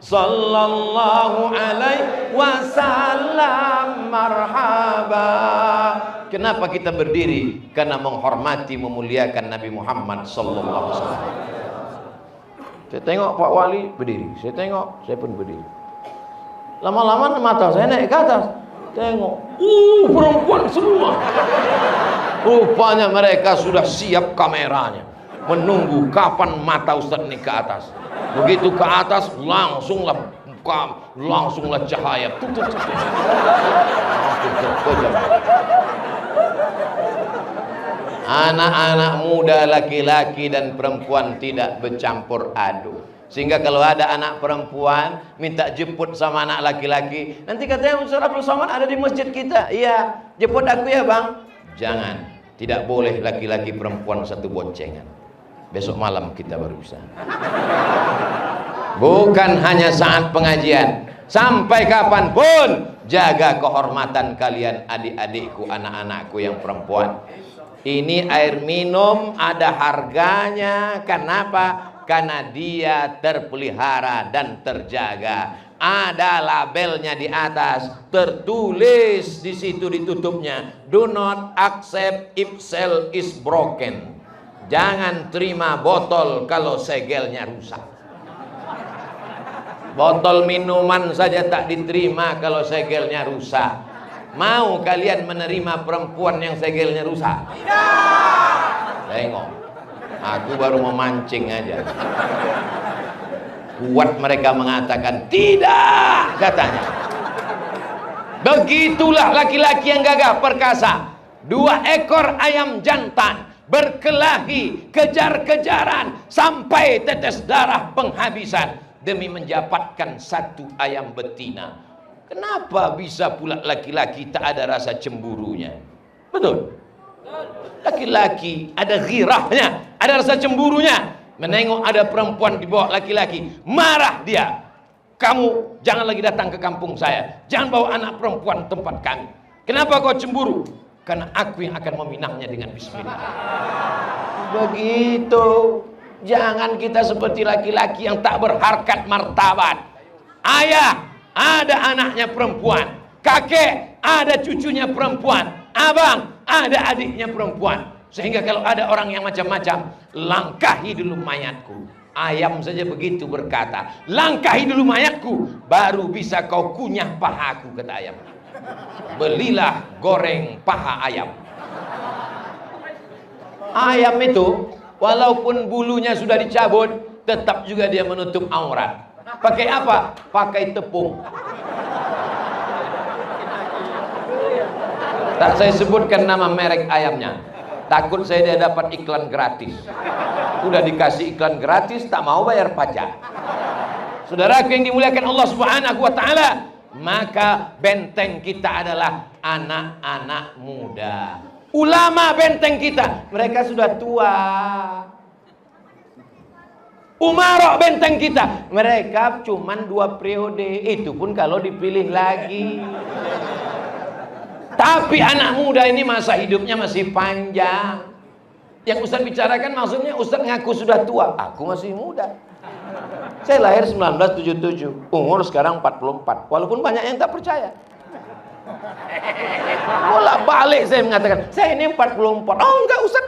Sallallahu alaihi wasallam marhaba. Kenapa kita berdiri? Karena menghormati, memuliakan Nabi Muhammad sallallahu alaihi wasallam. Saya tengok Pak Wali berdiri, saya tengok, saya pun berdiri. Lama-lama mata saya naik ke atas. Tengok, perempuan semua. Rupanya mereka sudah siap kameranya, menunggu kapan mata Ustaz ini ke atas. Begitu ke atas, langsunglah cahaya. Anak-anak muda, laki-laki dan perempuan tidak bercampur aduk. Sehingga kalau ada anak perempuan minta jemput sama anak laki-laki, nanti katanya Ustaz Abdul Somad ada di masjid kita. Iya, jemput aku ya bang. Jangan, tidak boleh laki-laki perempuan satu boncengan. Besok malam kita baru bisa. Bukan hanya saat pengajian, sampai kapanpun jaga kehormatan kalian, adik-adikku, anak-anakku yang perempuan. Ini air minum ada harganya. Kenapa? Karena dia terpelihara dan terjaga. Ada labelnya di atas, tertulis di situ ditutupnya, do not accept if seal is broken. Jangan terima botol kalau segelnya rusak. Botol minuman saja tak diterima kalau segelnya rusak. Mau kalian menerima perempuan yang segelnya rusak? Tidak. Tengok, aku baru memancing aja. Kuat mereka mengatakan tidak, katanya. Begitulah laki-laki yang gagah perkasa. 2 ekor ayam jantan berkelahi, kejar-kejaran sampai tetes darah penghabisan demi mendapatkan 1 ayam betina. Kenapa bisa pula laki-laki tak ada rasa cemburunya? Betul. Laki-laki ada ghirahnya, ada rasa cemburunya. Menengok ada perempuan di bawah laki-laki, marah dia. Kamu jangan lagi datang ke kampung saya. Jangan bawa anak perempuan tempat kami. Kenapa kau cemburu? Karena aku yang akan meminangnya dengan bismillah. Begitu. Jangan kita seperti laki-laki yang tak berharkat martabat. Ayah ada anaknya perempuan, kakek ada cucunya perempuan, abang ada adiknya perempuan. Sehingga kalau ada orang yang macam-macam, langkahi dulu mayatku. Ayam saja begitu berkata, langkahi dulu mayatku, baru bisa kau kunyah pahaku, kata ayam. Belilah goreng paha ayam. Ayam itu walaupun bulunya sudah dicabut, tetap juga dia menutup aurat. Pakai apa? Pakai tepung. Tak saya sebutkan nama merek ayamnya. Takut saya dia dapat iklan gratis. Udah dikasih iklan gratis, tak mau bayar pajak. Saudaraku yang dimuliakan Allah Subhanahu wa taala, maka benteng kita adalah anak-anak muda. Ulama benteng kita, mereka sudah tua. Umarok benteng kita, mereka cuman 2 periode, itu pun kalau dipilih lagi. Tapi anak muda ini masa hidupnya masih panjang. Yang Ustaz bicarakan maksudnya Ustaz ngaku sudah tua, aku masih muda. Saya lahir 1977, umur sekarang 44, walaupun banyak yang tak percaya. Bolak balik saya mengatakan, saya ini 44. Oh enggak, Ustaz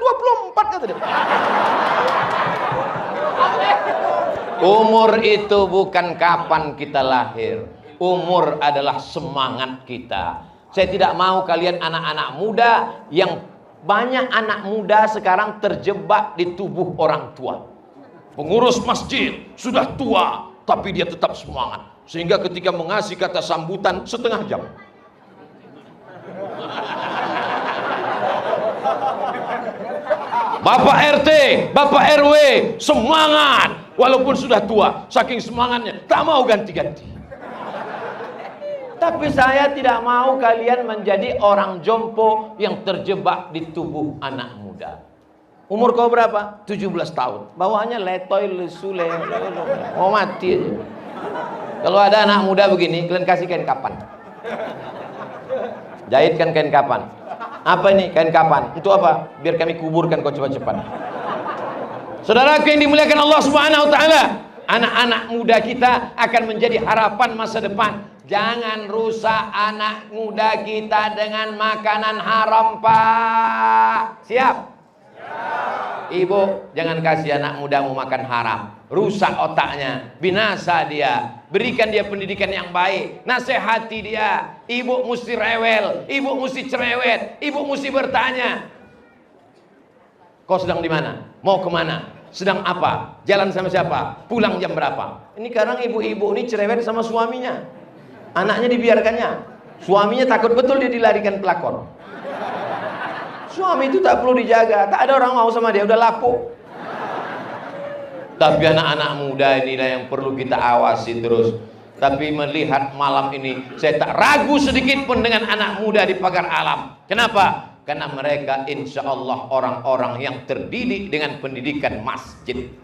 24, kata dia. Umur itu bukan kapan kita lahir. Umur adalah semangat kita. Saya tidak mau kalian anak-anak muda, yang banyak anak muda sekarang terjebak di tubuh orang tua. Pengurus masjid sudah tua, tapi dia tetap semangat. Sehingga ketika mengasih kata sambutan setengah jam. Bapak RT, Bapak RW semangat walaupun sudah tua, saking semangatnya tak mau ganti-ganti. Tapi saya tidak mau kalian menjadi orang jompo yang terjebak di tubuh anak muda. Umur kau berapa? 17 tahun. Bawaannya letoy, lesu, mau mati aja. Kalau ada anak muda begini, kalian kasih kain kapan. Jahitkan kain kapan. Apa ini kain kapan? Untuk apa? Biar kami kuburkan kau cepat-cepat. Saudaraku yang dimuliakan Allah Subhanahu wa taala, anak-anak muda kita akan menjadi harapan masa depan. Jangan rusak anak muda kita dengan makanan haram, Pak. Siap? Ibu, jangan kasih anak mudamu makan haram. Rusak otaknya, binasa dia. Berikan dia pendidikan yang baik, nasihati dia. Ibu mesti rewel, ibu mesti cerewet, ibu mesti bertanya. Kau sedang di mana? Mau kemana? Sedang apa? Jalan sama siapa? Pulang jam berapa? Ini kadang ibu-ibu ini cerewet sama suaminya. Anaknya dibiarkannya. Suaminya takut betul dia dilarikan pelakor. Suami itu tak perlu dijaga, tak ada orang mau sama dia, udah lapuk. Tapi anak-anak muda inilah yang perlu kita awasi terus. Tapi melihat malam ini, saya tak ragu sedikit pun dengan anak muda di pagar alam. Kenapa? Karena mereka insya Allah orang-orang yang terdidik dengan pendidikan masjid.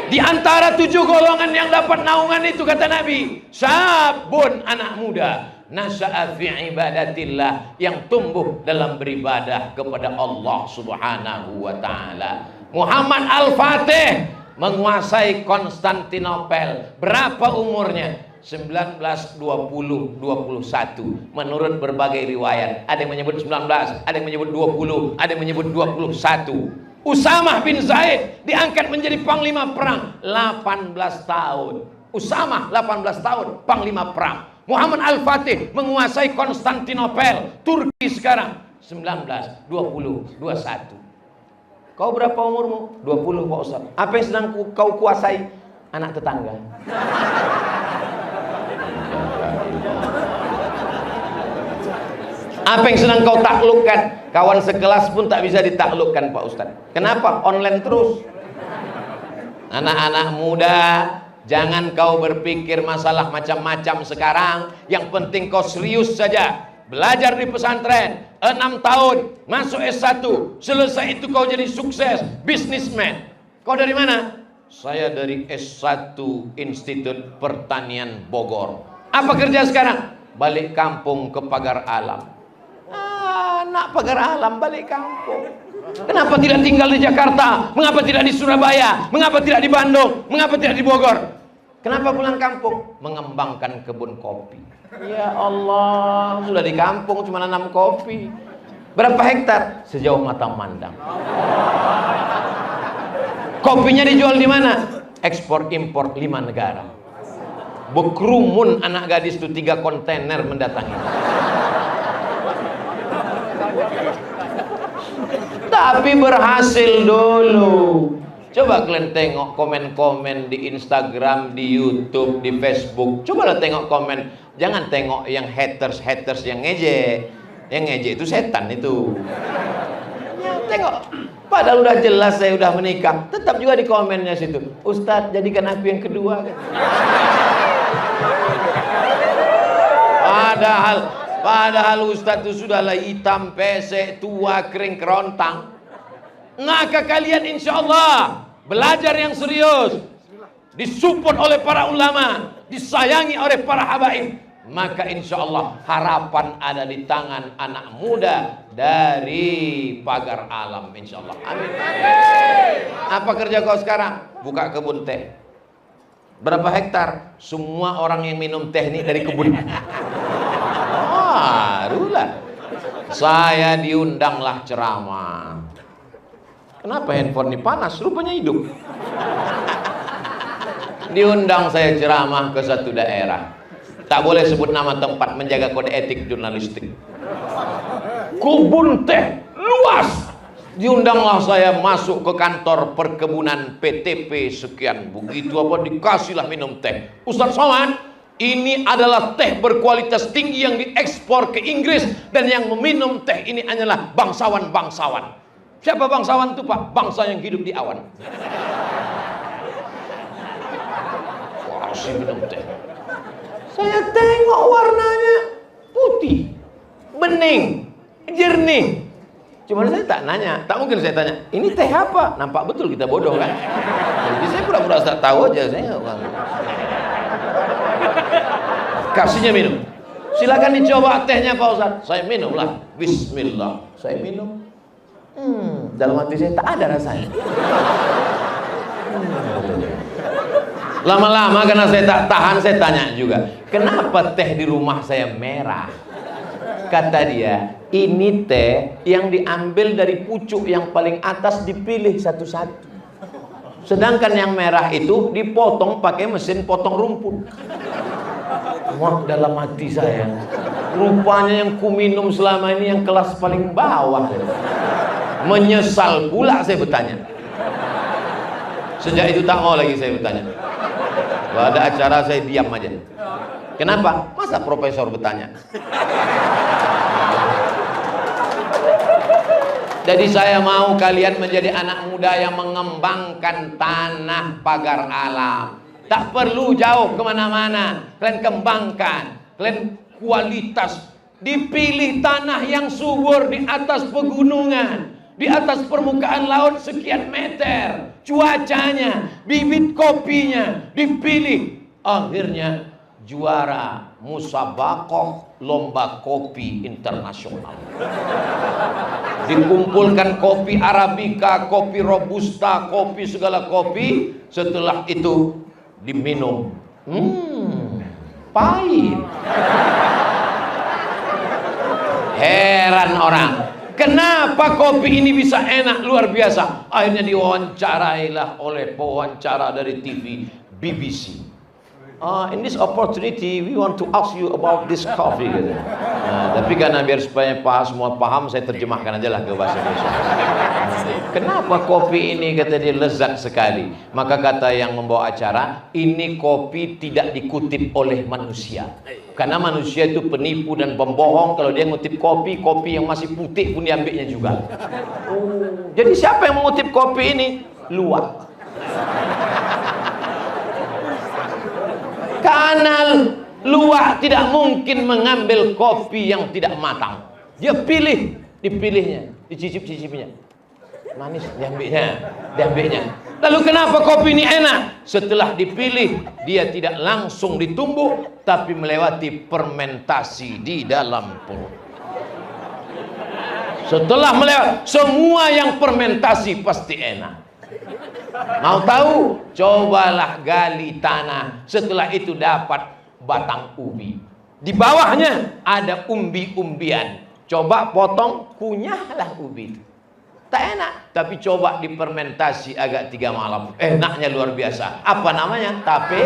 Di antara 7 golongan yang dapat naungan itu, kata Nabi, sabun, anak muda, nasya'a fi ibadatillah, yang tumbuh dalam beribadah kepada Allah Subhanahu wa taala. Muhammad Al-Fatih menguasai Konstantinopel. Berapa umurnya? 19, 20, 21. Menurut berbagai riwayat, ada yang menyebut 19, ada yang menyebut 20, ada yang menyebut 21. Usamah bin Zaid diangkat menjadi panglima perang 18 tahun. Usamah 18 tahun panglima perang. Muhammad Al-Fatih menguasai Konstantinopel, Turki sekarang 19, 20, 21. Kau berapa umurmu? 20, Pak Ustaz. Apa yang sedang kau kuasai? Anak tetangga. Apa yang sedang kau taklukkan? Kawan sekelas pun tak bisa ditaklukkan, Pak Ustaz. Kenapa? Online terus. Anak-anak muda, jangan kau berpikir masalah macam-macam sekarang. Yang penting kau serius saja. Belajar di pesantren 6 tahun, masuk S1, selesai itu kau jadi sukses, bisnismen. Kau dari mana? Saya dari S1 Institut Pertanian Bogor. Apa kerja sekarang? Balik kampung ke pagar alam. Anak pagar alam balik kampung. Kenapa tidak tinggal di Jakarta? Mengapa tidak di Surabaya? Mengapa tidak di Bandung? Mengapa tidak di Bogor? Kenapa pulang kampung? Mengembangkan kebun kopi. Ya Allah, sudah di kampung cuma nanam kopi. Berapa hektar? Sejauh mata memandang. Kopinya dijual di mana? Ekspor impor 5 negara. Berkerumun anak gadis itu 3 kontainer mendatangi. Tapi berhasil dulu. Coba kalian tengok komen-komen di Instagram, di YouTube, di Facebook. Cobalah tengok komen. Jangan tengok yang haters yang ngejek. Yang ngejek itu setan itu. Ya, tengok. Padahal udah jelas saya udah menikah. Tetap juga di komennya situ. Ustadz, jadikan aku yang kedua. Padahal Ustadz itu sudahlah hitam, pesek, tua, kering, kerontang. Maka kalian insya Allah belajar yang serius, disupport oleh para ulama, disayangi oleh para habaib, maka insya Allah harapan ada di tangan anak muda dari pagar alam, insya Allah. Amin. Apa kerja kau sekarang? Buka kebun teh. Berapa hektar? Semua orang yang minum teh ini dari kebun. Barulah saya diundanglah ceramah. Kenapa handphone ini panas? Rupanya hidup. Diundang saya ceramah ke satu daerah. Tak boleh sebut nama tempat, menjaga kode etik jurnalistik. Kebun teh luas. Diundanglah saya masuk ke kantor perkebunan PTP sekian. Begitu apa dikasihlah minum teh. Ustaz Somad, ini adalah teh berkualitas tinggi yang diekspor ke Inggris. Dan yang meminum teh ini hanyalah bangsawan-bangsawan. Siapa bangsawan itu, Pak? Bangsa yang hidup di awan. Kasih minum teh. Saya tengok warnanya putih, bening, jernih. Cuma saya tak nanya, tak mungkin saya tanya, ini teh apa? Nampak betul kita bodoh kan? Jadi saya pura-pura tak tahu aja, saya nggak tahu. Kasihnya minum. Silakan dicoba tehnya Pak Ustaz. Saya minum lah. Bismillah. Saya minum. Dalam hati saya tak ada rasanya. Lama-lama karena saya tak tahan, saya tanya juga, kenapa teh di rumah saya merah? Kata dia, ini teh yang diambil dari pucuk yang paling atas dipilih satu-satu. Sedangkan yang merah itu dipotong pakai mesin potong rumput. Wah, dalam hati saya, rupanya yang ku minum selama ini yang kelas paling bawah. Menyesal pula saya bertanya. Sejak itu tak mau lagi saya bertanya. Kalau ada acara saya diam aja. Kenapa? Masa profesor bertanya? Jadi saya mau kalian menjadi anak muda yang mengembangkan tanah pagar alam. Tak perlu jauh kemana-mana. Kalian kembangkan. Kalian kualitas. Dipilih tanah yang subur di atas pegunungan. Di atas permukaan laut sekian meter. Cuacanya, bibit kopinya dipilih. Akhirnya juara musabaqah lomba kopi internasional. Dikumpulkan kopi Arabica, kopi Robusta, kopi segala kopi. Setelah itu diminum. Pahit. Heran orang. Kenapa kopi ini bisa enak luar biasa? Akhirnya diwawancarailah oleh pewawancara dari TV BBC. In this opportunity we want to ask you about this coffee gitu. Tapi karena biar supaya semua paham, saya terjemahkan aja lah ke bahasa Indonesia. Kenapa kopi ini kata dia lezat sekali? Maka kata yang membawa acara, ini kopi tidak dikutip oleh manusia. Karena manusia itu penipu dan pembohong. Kalau dia ngutip kopi, kopi yang masih putih pun diambilnya juga. Jadi siapa yang mengutip kopi ini? Luwak. Karena luwak tidak mungkin mengambil kopi yang tidak matang. Dia dipilihnya, dicicip-cicipnya. Manis, diambilnya. Lalu kenapa kopi ini enak? Setelah dipilih, dia tidak langsung ditumbuk, tapi melewati fermentasi di dalam perut. Setelah melewati, semua yang fermentasi pasti enak. Mau tahu? Cobalah gali tanah. Setelah itu dapat batang ubi. Di bawahnya ada umbi-umbian. Coba potong, kunyahlah ubi itu. Tak enak, tapi coba difermentasi agak 3 malam. Enaknya luar biasa. Apa namanya? Tape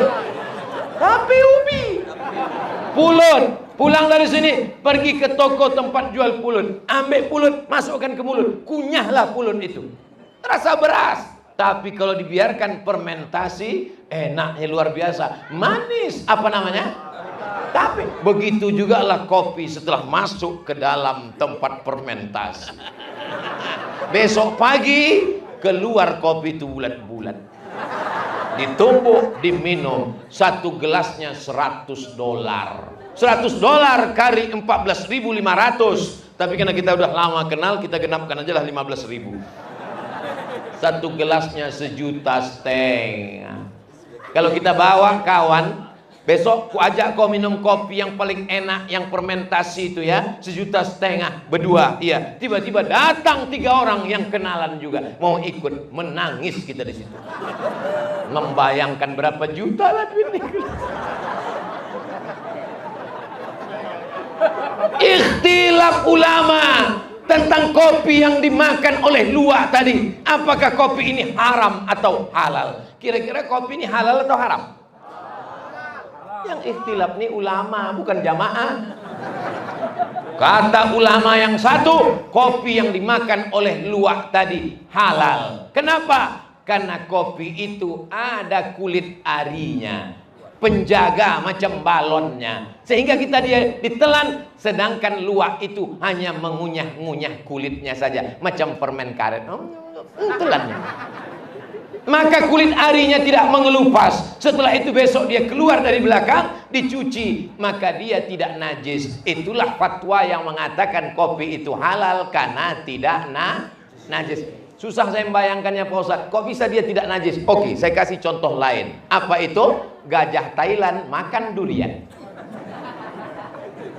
ubi. Pulut. Pulang dari sini, pergi ke toko tempat jual pulut. Ambil pulut, masukkan ke mulut. Kunyahlah pulut itu. Terasa beras. Tapi kalau dibiarkan fermentasi, enaknya luar biasa. Manis. Apa namanya? Tapi begitu juga lah kopi setelah masuk ke dalam tempat fermentasi. Besok pagi keluar kopi itu bulat-bulat. Ditumbuk, diminum. Satu gelasnya $100. $100 kali 14.500. Tapi karena kita udah lama kenal, kita genapkan aja lah 15.000. Satu gelasnya 1,5 juta. Kalau kita bawa kawan, besok ku ajak kau minum kopi yang paling enak, yang fermentasi itu ya, 1,5 juta berdua. Iya, tiba-tiba datang 3 orang yang kenalan juga, mau ikut, menangis kita di situ. Membayangkan berapa juta lah duit ini. Ikhtilaf ulama tentang kopi yang dimakan oleh luwak tadi. Apakah kopi ini haram atau halal? Kira-kira kopi ini halal atau haram? Yang ikhtilaf ini ulama, bukan jamaah. Kata ulama yang satu, kopi yang dimakan oleh luwak tadi halal. Kenapa? Karena kopi itu ada kulit arinya, penjaga macam balonnya, sehingga kita dia ditelan. Sedangkan luwak itu hanya mengunyah-ngunyah kulitnya saja, macam permen karet. Telannya. maka kulit arinya tidak mengelupas. Setelah itu besok dia keluar dari belakang, dicuci, maka dia tidak najis. Itulah fatwa yang mengatakan kopi itu halal karena tidak najis. Susah saya membayangkannya Pak Ustadz, kok bisa dia tidak najis? Oke, saya kasih contoh lain. Apa itu? Gajah Thailand makan durian.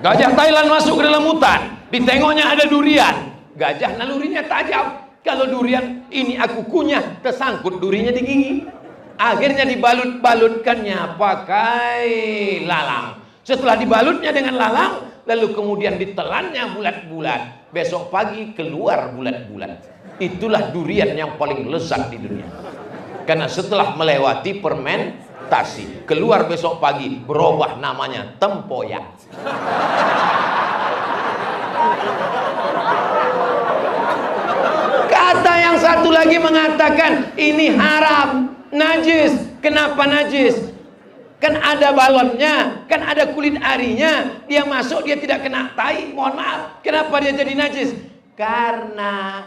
Gajah Thailand masuk ke dalam hutan, ditengoknya ada durian. Gajah nalurinya tajam. Kalau durian ini aku kunyah, tersangkut durinya di gigi. Akhirnya dibalut-balutkannya pakai lalang. Setelah dibalutnya dengan lalang, lalu kemudian ditelannya bulat-bulat. Besok pagi keluar bulat-bulat. Itulah durian yang paling lezat di dunia. Karena setelah melewati fermentasi, keluar besok pagi, berubah namanya tempoyak. Kata yang satu lagi mengatakan ini haram, najis. Kenapa najis? Kan ada balonnya, kan ada kulit arinya. Dia masuk, dia tidak kena tai. Mohon maaf, kenapa dia jadi najis? Karena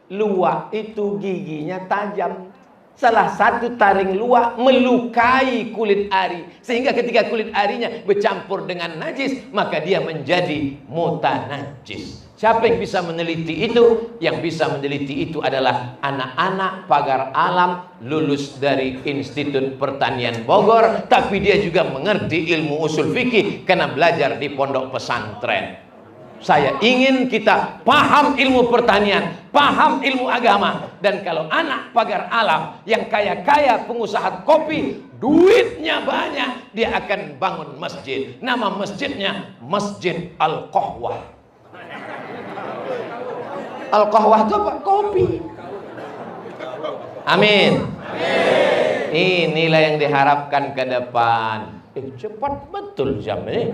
luwak itu giginya tajam. Salah satu taring luwak melukai kulit ari, sehingga ketika kulit arinya bercampur dengan najis, maka dia menjadi mutanajis. Siapa yang bisa meneliti itu? Yang bisa meneliti itu adalah anak-anak pagar alam lulus dari Institut Pertanian Bogor, tapi dia juga mengerti ilmu usul fikih karena belajar di pondok pesantren. Saya ingin kita paham ilmu pertanian, paham ilmu agama. Dan kalau anak pagar alam yang kaya-kaya pengusaha kopi, duitnya banyak, dia akan bangun masjid. Nama masjidnya Masjid Al-Qahwah. Al-Qahwah itu apa? Kopi. Amin. Inilah yang diharapkan ke depan. Cepat betul jam ini.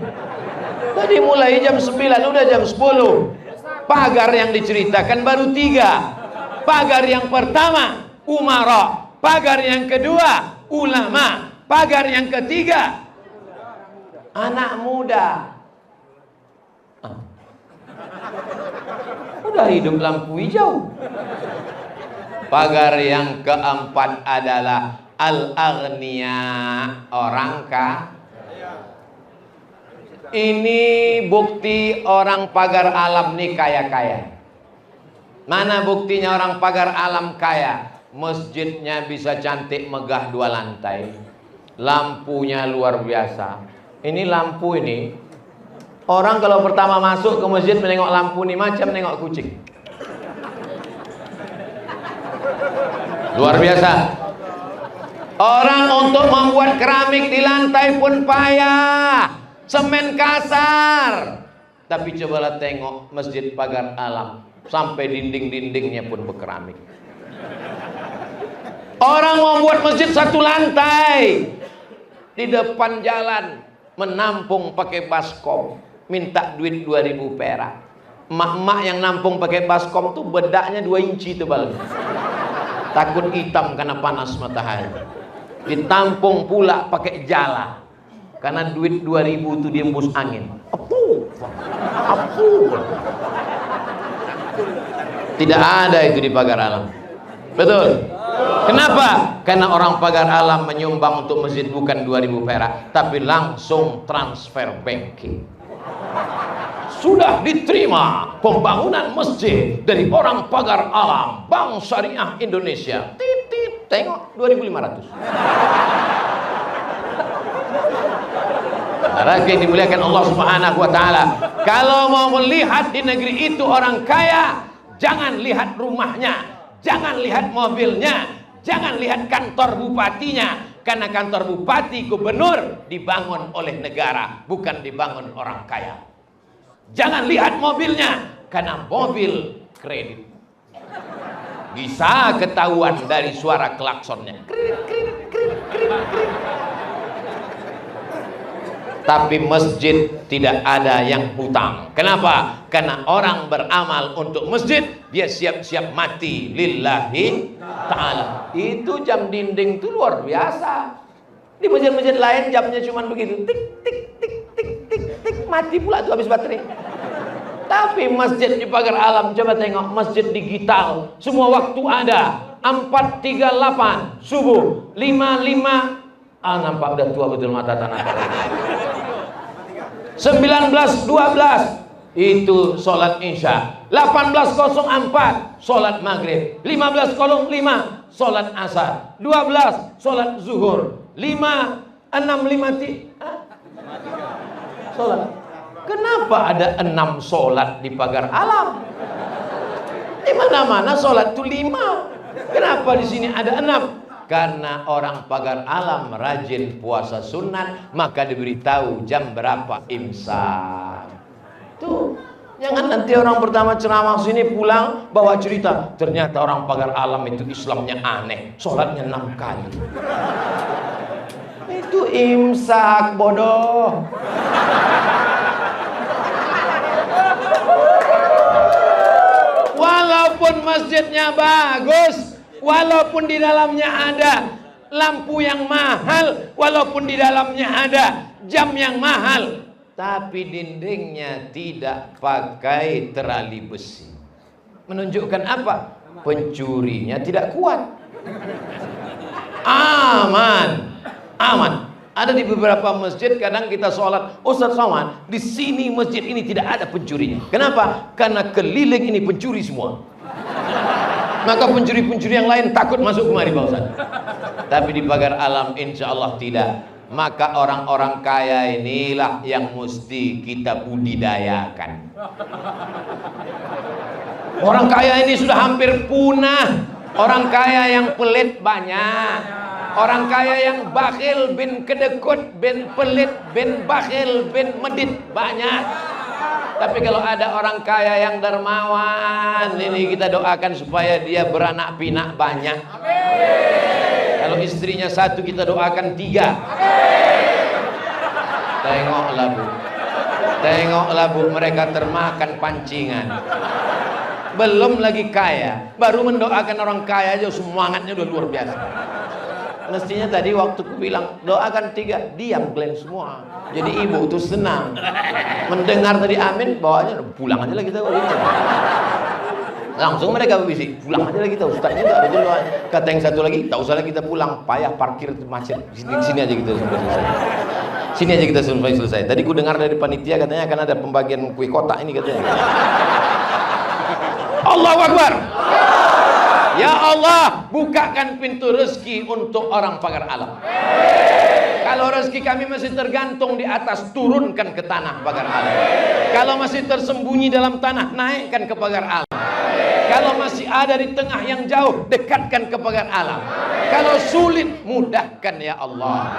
Tadi mulai jam 9, udah jam 10. Pagar yang diceritakan baru 3. Pagar yang pertama umara, pagar yang kedua ulama, pagar yang ketiga anak muda. Udah hidup lampu hijau. Pagar yang keempat adalah al-aghniya, orang kaya. Ini bukti orang pagar alam nih kaya-kaya. Mana buktinya orang pagar alam kaya? Masjidnya bisa cantik megah 2 lantai, lampunya luar biasa. Ini lampu ini, orang kalau pertama masuk ke masjid menengok lampu ini macam nengok kucing. Luar biasa. Orang untuk membuat keramik di lantai pun payah, semen kasar. Tapi cobalah tengok masjid pagar alam, sampai dinding-dindingnya pun berkeramik. Orang membuat masjid 1 lantai, di depan jalan menampung pakai baskom, minta duit 2000 perak. Emak-emak yang nampung pakai baskom tuh bedaknya 2 inci tebal, takut hitam karena panas matahari. Ditampung pula pakai jala, karena duit 2000 itu diembus angin. Apuh. Tidak ada itu di pagar alam. Betul? Kenapa? Karena orang pagar alam menyumbang untuk masjid bukan 2000 perak, tapi langsung transfer banking. Sudah diterima pembangunan masjid dari orang pagar alam, Bank Syariah Indonesia. Titit, tengok 2.500. Rakyat dimuliakan Allah Subhanahu wa taala. Kalau mau melihat di negeri itu orang kaya, jangan lihat rumahnya, jangan lihat mobilnya, jangan lihat kantor bupatinya, karena kantor bupati gubernur dibangun oleh negara, bukan dibangun orang kaya. Jangan lihat mobilnya, karena mobil kredit. Bisa ketahuan dari suara klaksonnya. Tapi masjid tidak ada yang hutang. Kenapa? Karena orang beramal untuk masjid, dia siap-siap mati lillahi ta'ala. Itu jam dinding itu luar biasa. Di masjid-masjid lain jamnya cuma begitu, tik tik tik tik tik tik, mati pula tuh habis baterai. Tapi masjid di pagar alam, coba tengok masjid digital, semua waktu ada. 4.38 subuh, 5.5 nampak udah tua betul mata tanah. 19.12 itu sholat isya, 18.04 sholat maghrib, 15.05 sholat asar, 12 sholat zuhur, 5.6.53 sholat. Kenapa ada 6 sholat di pagar alam? Di mana-mana sholat itu 5. Kenapa di sini ada 6? Karena orang pagar alam rajin puasa sunat, maka diberitahu jam berapa imsak. Tuh, jangan nanti orang pertama ceramah sini pulang bawa cerita, ternyata orang pagar alam itu Islamnya aneh, sholatnya 6 kali. Itu imsak, bodoh. Walaupun masjidnya bagus, walaupun di dalamnya ada lampu yang mahal, walaupun di dalamnya ada jam yang mahal, tapi dindingnya tidak pakai terali besi. Menunjukkan apa? Pencurinya tidak kuat. Aman. Aman. Ada di beberapa masjid kadang kita sholat, Ustaz Somad, di sini masjid ini tidak ada pencurinya. Kenapa? Karena keliling ini pencuri semua. Maka pencuri-pencuri yang lain takut masuk kemari Pak Ustaz. Tapi di pagar alam insya Allah tidak. Maka orang-orang kaya inilah yang mesti kita budidayakan. Orang kaya ini sudah hampir punah. Orang kaya yang pelit banyak. Orang kaya yang bakhil bin kedekut bin pelit bin bakhil bin medit banyak. Tapi kalau ada orang kaya yang dermawan, ini kita doakan supaya dia beranak pinak banyak. Kalau istrinya 1 kita doakan 3. Tengoklah Bu, tengoklah Bu, mereka termakan pancingan. Belum lagi kaya, baru mendoakan orang kaya aja semangatnya udah luar biasa. Mestinya tadi waktu aku bilang doakan 3, diam kalian semua. Jadi ibu itu senang mendengar tadi amin, bawanya pulang aja lah kita. Langsung mereka berbisik, pulang aja lah kita, ustaznya tak ada doa. Kata yang satu lagi, tak usah lagi kita pulang, payah parkir macet. Di sini aja kita sampai selesai. Sini aja kita sampai selesai. Tadi ku dengar dari panitia katanya akan ada pembagian kue kotak ini katanya. Allahu Akbar. Ya Allah, bukakan pintu rezeki untuk orang pagar alam. Kalau rezeki kami masih tergantung di atas, turunkan ke tanah pagar alam. Kalau masih tersembunyi dalam tanah, naikkan ke pagar alam. Kalau masih ada di tengah yang jauh, dekatkan ke pagar alam. Kalau sulit, mudahkan ya Allah.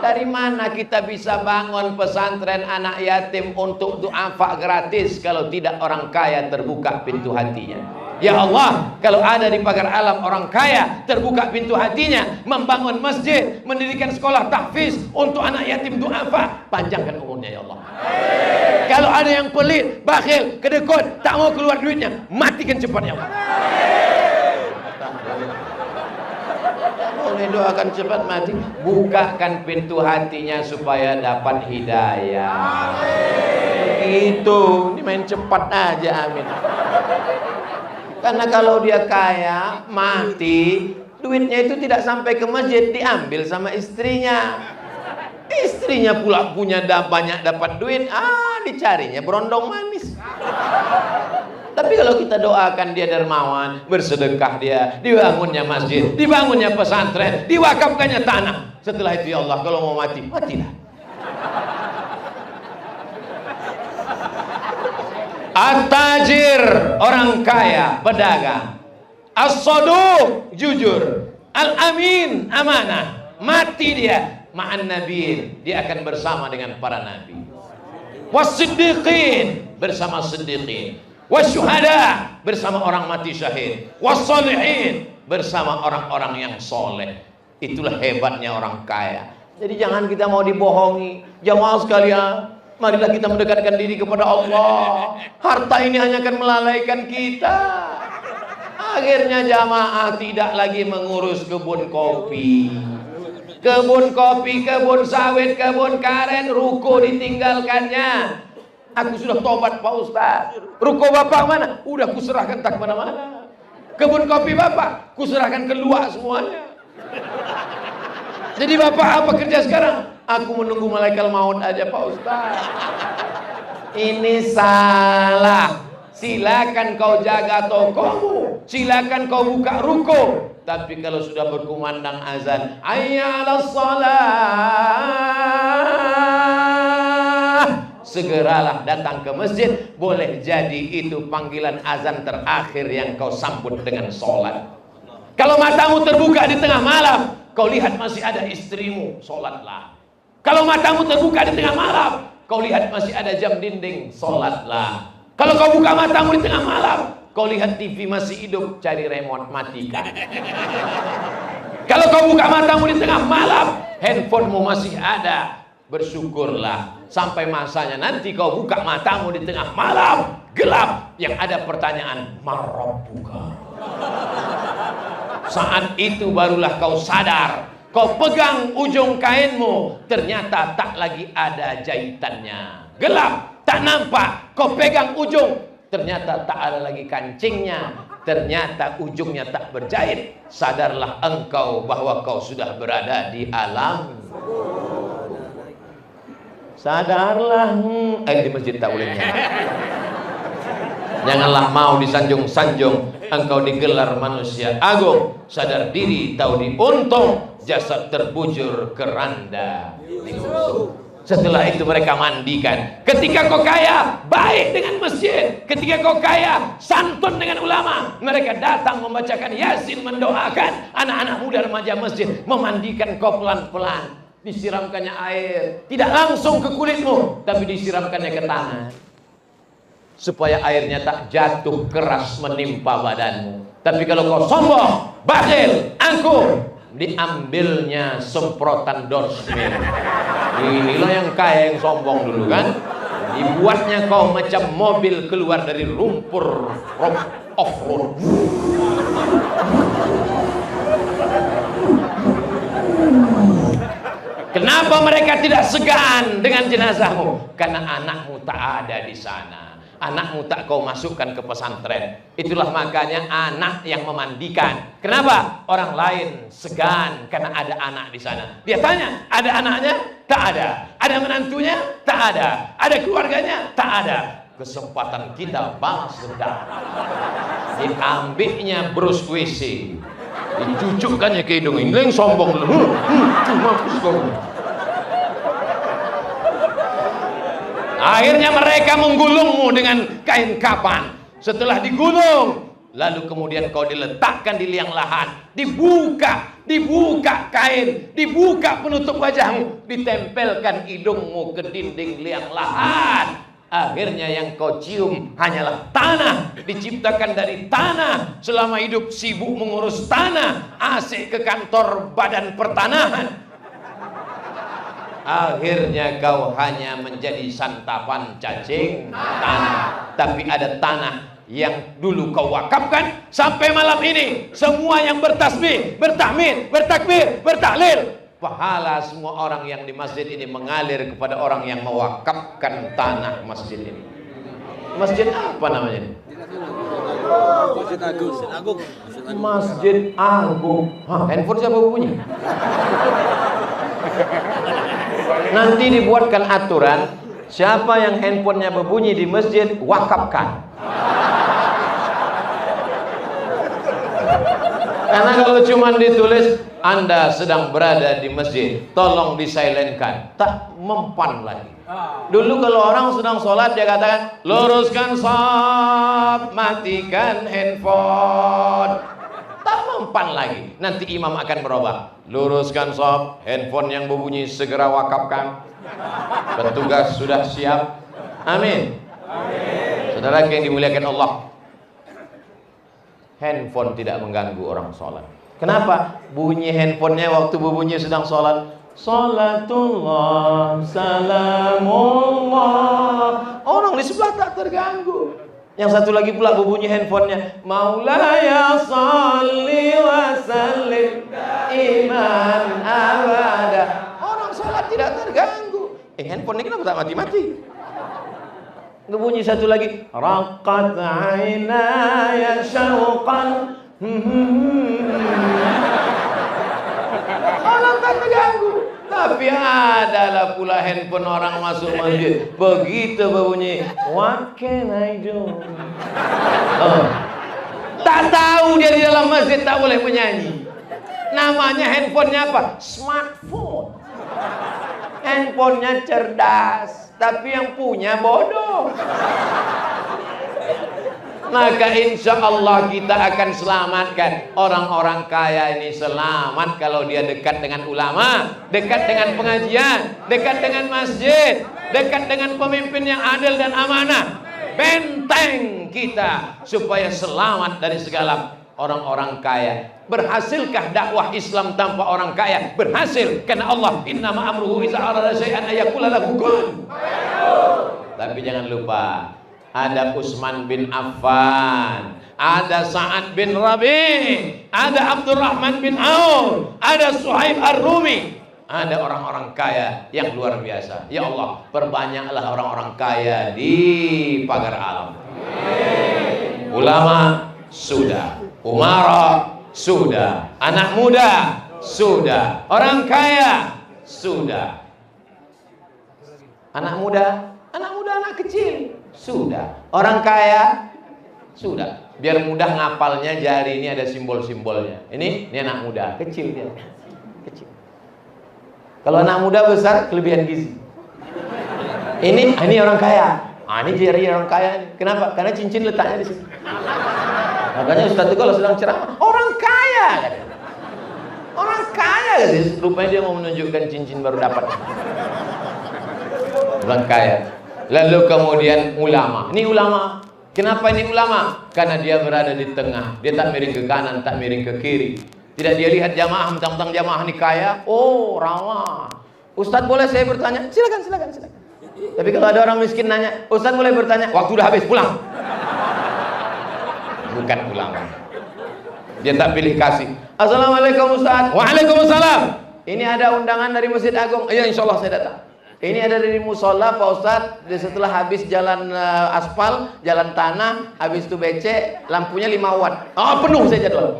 Dari mana kita bisa bangun pesantren anak yatim untuk duafa gratis kalau tidak orang kaya terbuka pintu hatinya? Ya Allah, kalau ada di pagar alam orang kaya terbuka pintu hatinya, membangun masjid, mendirikan sekolah tahfiz untuk anak yatim duafa, panjangkan umurnya ya Allah. Kalau ada yang pelit, bakhil, kedekut, tak mau keluar duitnya, matikan cepat ya Allah. Boleh doakan cepat mati, bukakan pintu hatinya supaya dapat hidayah. Itu, ini main cepat aja, amin. Karena kalau dia kaya, mati, duitnya itu tidak sampai ke masjid, diambil sama istrinya. Istrinya pula punya banyak dapat duit, dicarinya berondong manis. Tapi kalau kita doakan dia dermawan, bersedekah dia, dibangunnya masjid, dibangunnya pesantren, diwakafkannya tanah. Setelah itu ya Allah, kalau mau mati, matilah. At-tajir, orang kaya, pedagang. As-saduq, jujur. Al-amin, amanah. Mati dia, ma'an nabiin, dia akan bersama dengan para nabi. Was-siddiqin, bersama siddiqin. Was-syuhada, bersama orang mati syahid. Was-sholihin, bersama orang-orang yang soleh. Itulah hebatnya orang kaya. Jadi jangan kita mau dibohongi. Jamaah sekalian, marilah kita mendekatkan diri kepada Allah. Harta ini hanya akan melalaikan kita. Akhirnya jamaah tidak lagi mengurus kebun kopi. Kebun kopi, kebun sawit, kebun karen, ruko ditinggalkannya. Aku sudah tobat Pak Ustaz. Ruko bapak mana? Udah kuserahkan tak kemana-mana. Kebun kopi bapak kuserahkan keluar semuanya. Jadi bapak apa kerja sekarang? Aku menunggu malaikat maut aja Pak Ustaz. Ini salah. Silakan kau jaga tokomu, silakan kau buka ruko, tapi kalau sudah berkumandang azan, hayya 'alas shalah, segeralah datang ke masjid. Boleh jadi itu panggilan azan terakhir yang kau sambut dengan sholat. Kalau matamu terbuka di tengah malam, kau lihat masih ada istrimu, sholatlah. Kalau matamu terbuka di tengah malam, kau lihat masih ada jam dinding, sholatlah. Kalau kau buka matamu di tengah malam, kau lihat TV masih hidup, cari remote, matikan. Kalau kau buka matamu di tengah malam, handphonemu masih ada, bersyukurlah. Sampai masanya nanti kau buka matamu di tengah malam, gelap, yang ada pertanyaan, marabbuka. Saat itu barulah kau sadar. Kau pegang ujung kainmu, ternyata tak lagi ada jahitannya. Gelap, tak nampak. Kau pegang ujung, ternyata tak ada lagi kancingnya. Ternyata ujungnya tak berjahit. Sadarlah engkau bahwa kau sudah berada di alam. Sadarlah. Di masjid tak boleh nyala. Janganlah mau disanjung-sanjung. Engkau digelar manusia agung. Sadar diri tahu diuntung. Jasad terbujur keranda. Setelah itu mereka mandikan. Ketika kau kaya, baik dengan masjid. Ketika kau kaya, santun dengan ulama. Mereka datang membacakan Yasin, mendoakan anak-anak muda remaja masjid, memandikan kau pelan-pelan. Disiramkannya air, tidak langsung ke kulitmu, tapi disiramkannya ke tangan, supaya airnya tak jatuh keras menimpa badanmu. Tapi kalau kau sombong, bakhil, angkuh, diambilnya semprotan dorsmil. Inilah yang kaya, yang sombong dulu kan. Dibuatnya kau macam mobil keluar dari lumpur off-road. Kenapa mereka tidak segan dengan jenazahmu? Karena anakmu tak ada di sana. Anakmu tak kau masukkan ke pesantren. Itulah makanya anak yang memandikan. Kenapa? Orang lain segan karena ada anak di sana. Dia tanya, ada anaknya? Tak ada. Ada menantunya? Tak ada. Ada keluarganya? Tak ada. Kesempatan kita balas dendam. Diambilnya brus WC, dicucukkannya ke hidung. Ini yang sombong dulu. Mampus kau. Akhirnya mereka menggulungmu dengan kain kapan. Setelah digulung, lalu kemudian kau diletakkan di liang lahan. Dibuka kain, dibuka penutup wajahmu, ditempelkan hidungmu ke dinding liang lahan. Akhirnya yang kau cium hanyalah tanah, diciptakan dari tanah. Selama hidup sibuk mengurus tanah, asik ke kantor badan pertanahan. Akhirnya kau hanya menjadi santapan cacing tanah. Tapi ada tanah yang dulu kau wakafkan. Sampai malam ini semua yang bertasbih, bertahmid, bertakbir, bertahlil, pahala semua orang yang di masjid ini mengalir kepada orang yang mewakafkan tanah masjid ini. Masjid apa namanya? Masjid Agung. Masjid Agung. Handphone siapa bunyi? Nanti dibuatkan aturan, siapa yang handphonenya berbunyi di masjid, wakafkan. Karena kalau cuma ditulis Anda sedang berada di masjid, tolong disilentkan, tak mempan lagi. Dulu kalau orang sedang sholat dia katakan, luruskan shaf, matikan handphone, tak mempan lagi. Nanti imam akan berubah, luruskan shaf, handphone yang berbunyi segera wakafkan, petugas sudah siap. Amin. Saudara yang dimuliakan Allah, handphone tidak mengganggu orang sholat. Kenapa? Bunyi handphonenya waktu berbunyi sedang sholat. Salatullah, salamullah. Orang di sebelah tak terganggu. Yang satu lagi pula berbunyi handphonenya, Maulaya salli wa sallim iman abada. Orang sholat tidak terganggu. Handphonenya kenapa tak mati-mati? Berbunyi satu lagi, Raqat aynaya syauqan Orang tak terganggu. Tapi adalah pula handphone orang masuk masjid. Begitu berbunyi, what can I do? Oh. Tak tahu dia di dalam masjid tak boleh menyanyi. Namanya handphonenya apa? Smartphone. Handphonenya cerdas, tapi yang punya bodoh. Maka insya Allah kita akan selamatkan. Orang-orang kaya ini selamat kalau dia dekat dengan ulama, dekat dengan pengajian, dekat dengan masjid, dekat dengan pemimpin yang adil dan amanah. Benteng kita supaya selamat dari segala orang-orang kaya. Berhasilkah dakwah Islam tanpa orang kaya? Berhasil, karena Allah innama amruhu iza arada syai'an ayaqula lahu kun. Tapi jangan lupa, ada Utsman bin Affan, ada Sa'ad bin Rabi', ada Abdurrahman bin Auf, ada Suhaib Ar-Rumi. Ada orang-orang kaya yang luar biasa. Ya Allah, perbanyaklah orang-orang kaya di pagar alam. Ulama sudah, umara sudah, anak muda sudah, orang kaya sudah, anak muda, anak kecil sudah, orang kaya sudah. Biar mudah ngapalnya, jari ini ada simbol-simbolnya. Ini anak muda, kecil dia. Kecil. Kalau anak muda besar, kelebihan gizi. Ini orang kaya. Ini jari orang kaya. Kenapa? Karena cincin letaknya di sini. Makanya Ustaz itu kalau sedang ceramah, orang kaya. Orang kaya. Rupanya dia mau menunjukkan cincin baru dapat. Orang kaya. Lalu kemudian ulama. Ini ulama. Kenapa ini ulama? Karena dia berada di tengah. Dia tak miring ke kanan, tak miring ke kiri. Tidak dia lihat jamaah, mentang-mentang jamaah ini kaya. Oh, ramah. Ustadz boleh saya bertanya? Silakan. Tapi kalau ada orang miskin nanya, Ustadz boleh bertanya? Waktu udah habis, pulang. Bukan ulama. Dia tak pilih kasih. Assalamualaikum Ustadz. Waalaikumsalam. Ini ada undangan dari Masjid Agung. Iya, insya Allah saya datang. Ini ada dari musola Pak Ustadz. Setelah habis jalan aspal, jalan tanah, habis itu BC, lampunya 5 watt. Oh, penuh saya jadwal.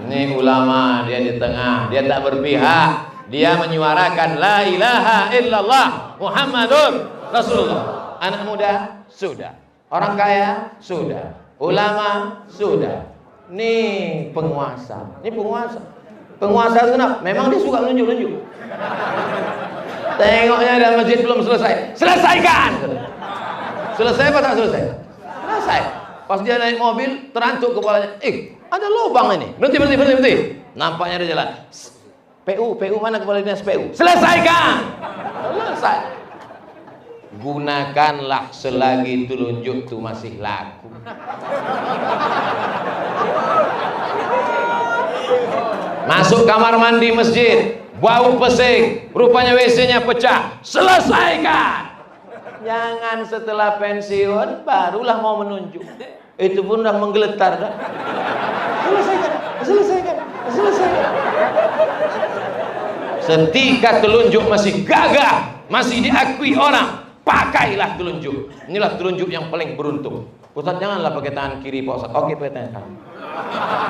Ini ulama, dia di tengah, dia tak berpihak, dia menyuarakan la ilaha illallah Muhammadun Rasulullah. Anak muda sudah, orang kaya sudah, ulama sudah. Nih penguasa, penguasa itu kenapa? Memang dia suka menunjuk-nunjuk. Tengoknya ada masjid belum selesai, selesaikan. Selesai apa tak selesai? Selesai. Pas dia naik mobil, terantuk kepalanya. Ada lubang ini. Berhenti. Nampaknya ada jalan. PU mana kepala dinas PU? Selesaikan. Selesai. Gunakanlah selagi telunjuk itu masih laku. Masuk kamar mandi masjid, bau pesing, rupanya WC-nya pecah. Selesaikan. Jangan setelah pensiun barulah mau menunjuk. Itu pun udah menggeletar dah. Selesaikan. Setika telunjuk masih gagah, masih diakui orang, pakailah telunjuk. Inilah telunjuk yang paling beruntung. Ustaz, janganlah pakai tangan kiri Pak Ustaz. Oke, pakai tangan kanan.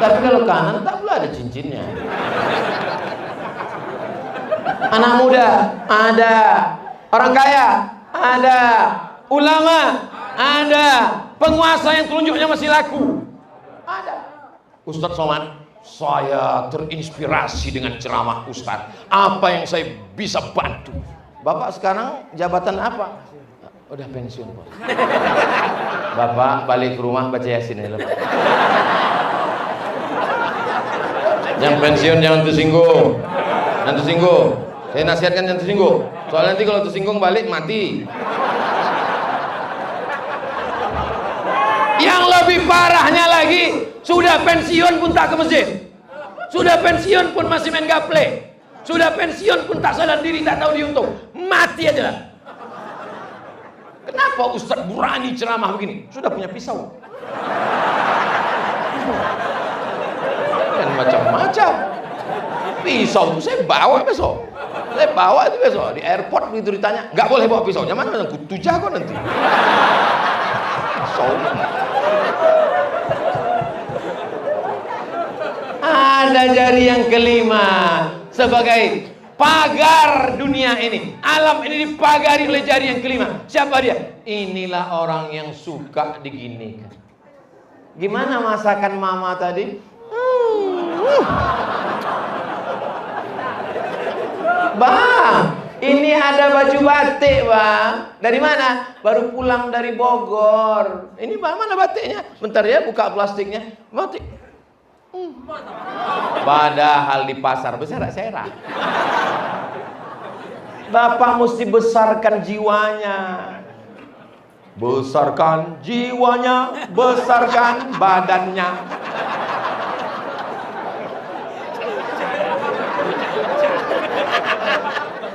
Tapi kalau kanan tak pula ada cincinnya. Anak muda ada, orang kaya ada, ulama ada, penguasa yang telunjuknya masih laku ada. Ustaz Somad, saya terinspirasi dengan ceramah Ustaz. Apa yang saya bisa bantu? Bapak sekarang jabatan apa? Udah pensiun, Pak. Bapak balik ke rumah baca Yasin ya, Pak. Yang pensiun jangan tersinggung. Saya nasihatkan jangan tersinggung. Soalnya nanti kalau tersinggung balik mati. Yang lebih parahnya lagi, sudah pensiun pun tak ke masjid. Sudah pensiun pun masih main gaple. Sudah pensiun pun tak sadar diri, tak tahu diuntung. Mati aja lah. Kenapa Ustadz berani ceramah begini? Sudah punya pisau. Dan macam-macam. Pisau itu saya bawa besok. Saya bawa itu besok di airport begitu ditanya, nggak boleh bawa pisaunya mana? Kutu jago nanti. Pisau. ada jari yang kelima sebagai pagar dunia ini. Alam ini dipagari oleh jari yang kelima. Siapa dia? Inilah orang yang suka diginikan. Gimana masakan mama tadi? Bang, ini ada baju batik, Bang. Dari mana? Baru pulang dari Bogor. Ini Bang, mana batiknya? Bentar ya, buka plastiknya. Batik. Padahal di pasar berserak-serak. Bapak mesti besarkan jiwanya. Besarkan jiwanya, besarkan badannya.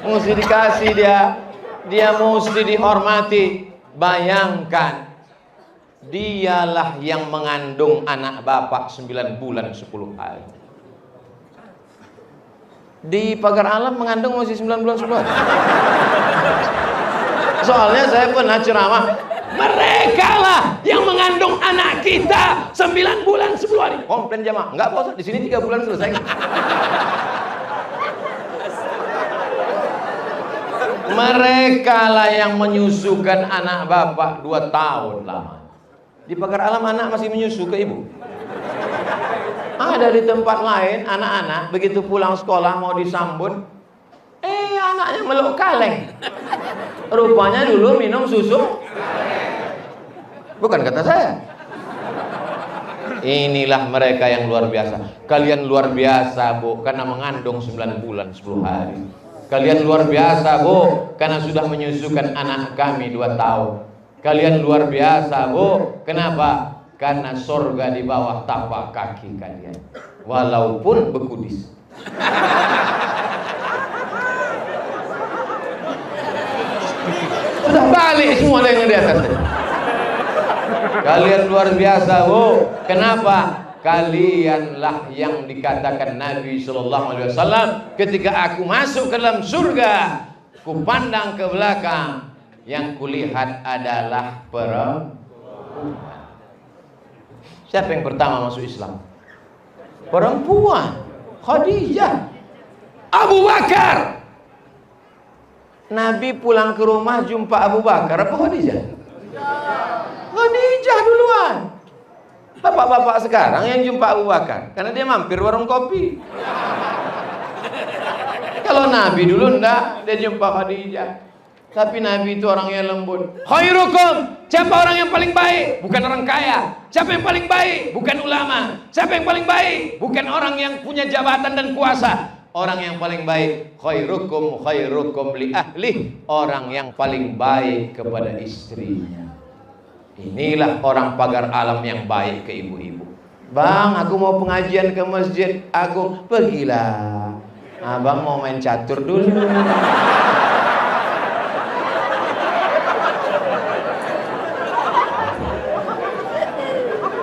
Mesti dikasih dia mesti dihormati. Bayangkan, dialah yang mengandung anak bapak 9 bulan 10 hari. Di pagar alam mengandung masih 9 bulan 10 hari. Soalnya saya pernah ceramah, mereka lah yang mengandung anak kita 9 bulan 10 hari. Komplain jamaah, enggak Pak, di sini 3 bulan selesai. Mereka lah yang menyusukan anak bapak 2 tahun lama. Di pagar alam anak masih menyusu ke ibu. Ada di tempat lain anak-anak begitu pulang sekolah mau disambut, anaknya meluk kaleng. Rupanya dulu minum susu. Bukan kata saya. Inilah mereka yang luar biasa. Kalian luar biasa, Bu, karena mengandung 9 bulan 10 hari. Kalian luar biasa, Bu, karena sudah menyusukan anak kami 2 tahun. Kalian luar biasa, Bu. Kenapa? Karena surga di bawah tapak kaki kalian. Walaupun bekudis. Sudah balik semua yang di atas. Kalian luar biasa, Bu. Kenapa? Kalianlah yang dikatakan Nabi Sallallahu Alaihi Wasallam, ketika aku masuk ke dalam surga, ku pandang ke belakang, yang kulihat adalah perempuan. Siapa yang pertama masuk Islam? Perempuan. Khadijah. Abu Bakar. Nabi pulang ke rumah jumpa Abu Bakar apa Khadijah? Khadijah duluan. Bapak-bapak sekarang yang jumpa Abu Bakar karena dia mampir warung kopi. Kalau Nabi dulu enggak, dia jumpa Khadijah. Tapi Nabi itu orangnya lembut. Khairukum, siapa orang yang paling baik? Bukan orang kaya. Siapa yang paling baik? Bukan ulama. Siapa yang paling baik? Bukan orang yang punya jabatan dan kuasa. Orang yang paling baik, khairukum khairukum li ahli, orang yang paling baik kepada istrinya. Inilah orang pagar alam yang baik ke ibu-ibu. Bang, aku mau pengajian ke masjid. Aku pergilah. Abang mau main catur dulu.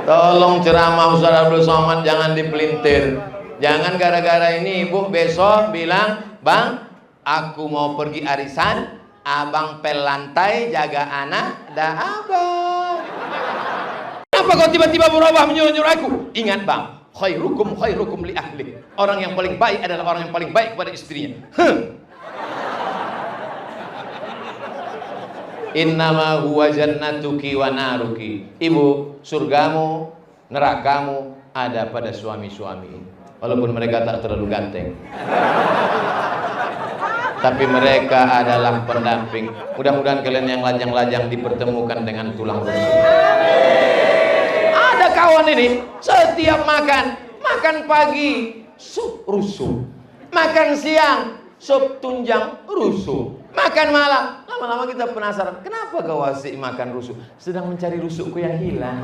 Tolong ceramah Ustaz Abdul Somad jangan dipelintir. Jangan gara-gara ini ibu besok bilang, Bang, aku mau pergi arisan, abang pel lantai, jaga anak, dah abang. Kenapa kau tiba-tiba berubah menyuruh-nyuruh aku? Ingat Bang, khairukum khairukum li ahli. Orang yang paling baik adalah orang yang paling baik kepada istrinya. Innama huwa jannatuki wa naruki. Ibu, surgamu, nerakamu ada pada suami-suami. Walaupun mereka tak terlalu ganteng, tapi mereka adalah pendamping. Mudah-mudahan kalian yang lajang-lajang dipertemukan dengan tulang rusuk. Ada kawan ini setiap makan pagi sup rusuk, makan siang sup tunjang rusuk, makan malam. Lama-lama kita penasaran, kenapa kau asik makan rusuk? Sedang mencari rusukku yang hilang.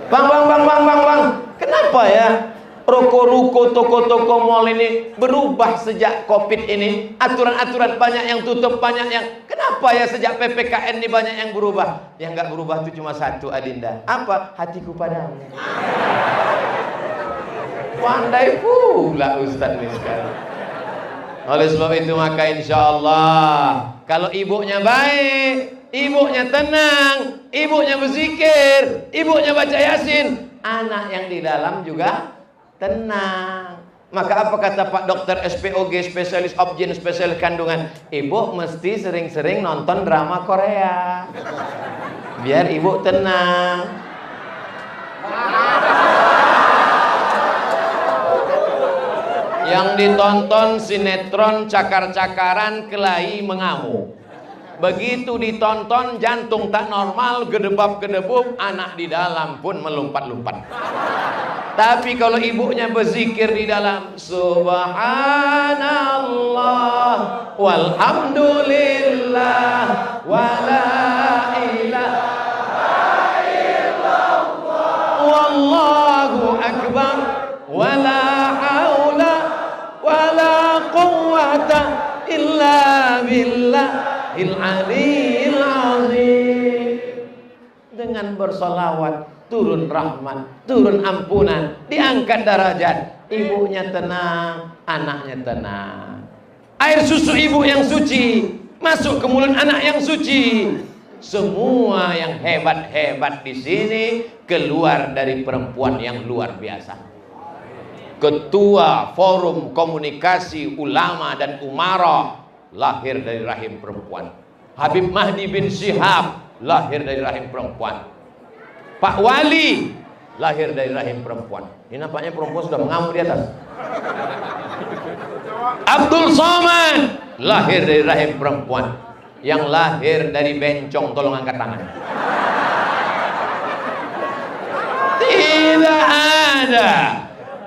Bang, kenapa ya ruko-ruko, toko-toko mall ini berubah sejak Covid ini? Aturan-aturan banyak yang tutup, banyak yang... Kenapa ya sejak PPKN ini banyak yang berubah? Yang nggak berubah itu cuma satu, Adinda. Apa? Hatiku padamu. Pandai pula Ustaz ini sekarang. Oleh sebab itu maka insya Allah, kalau ibunya baik, ibunya tenang, ibunya berzikir, ibunya baca Yasin, anak yang di dalam juga tenang. Maka apa kata Pak Dokter SPOG, spesialis obgyn, spesialis kandungan? Ibu mesti sering-sering nonton drama Korea, biar ibu tenang. Yang ditonton sinetron cakar-cakaran kelahi mengamuk. Begitu ditonton jantung tak normal, gedebab-gedebub, anak di dalam pun melompat-lompat. Tapi kalau ibunya berzikir di dalam, subhanallah walhamdulillah wala ilaha illallah wallahu akbar wala haula wala quwwata illa billahil aliyil azim. Dengan bersolawat turun rahmat, turun ampunan, diangkat derajat, ibunya tenang, anaknya tenang. Air susu ibu yang suci masuk ke mulut anak yang suci. Semua yang hebat-hebat di sini keluar dari perempuan yang luar biasa. Ketua Forum Komunikasi Ulama dan Umarah lahir dari rahim perempuan. Habib Mahdi bin Syihab lahir dari rahim perempuan. Pak Wali lahir dari rahim perempuan. Ini nampaknya perempuan sudah mengamuk di atas. Abdul Somad lahir dari rahim perempuan. Yang lahir dari bencong, tolong angkat tangan. Tidak ada.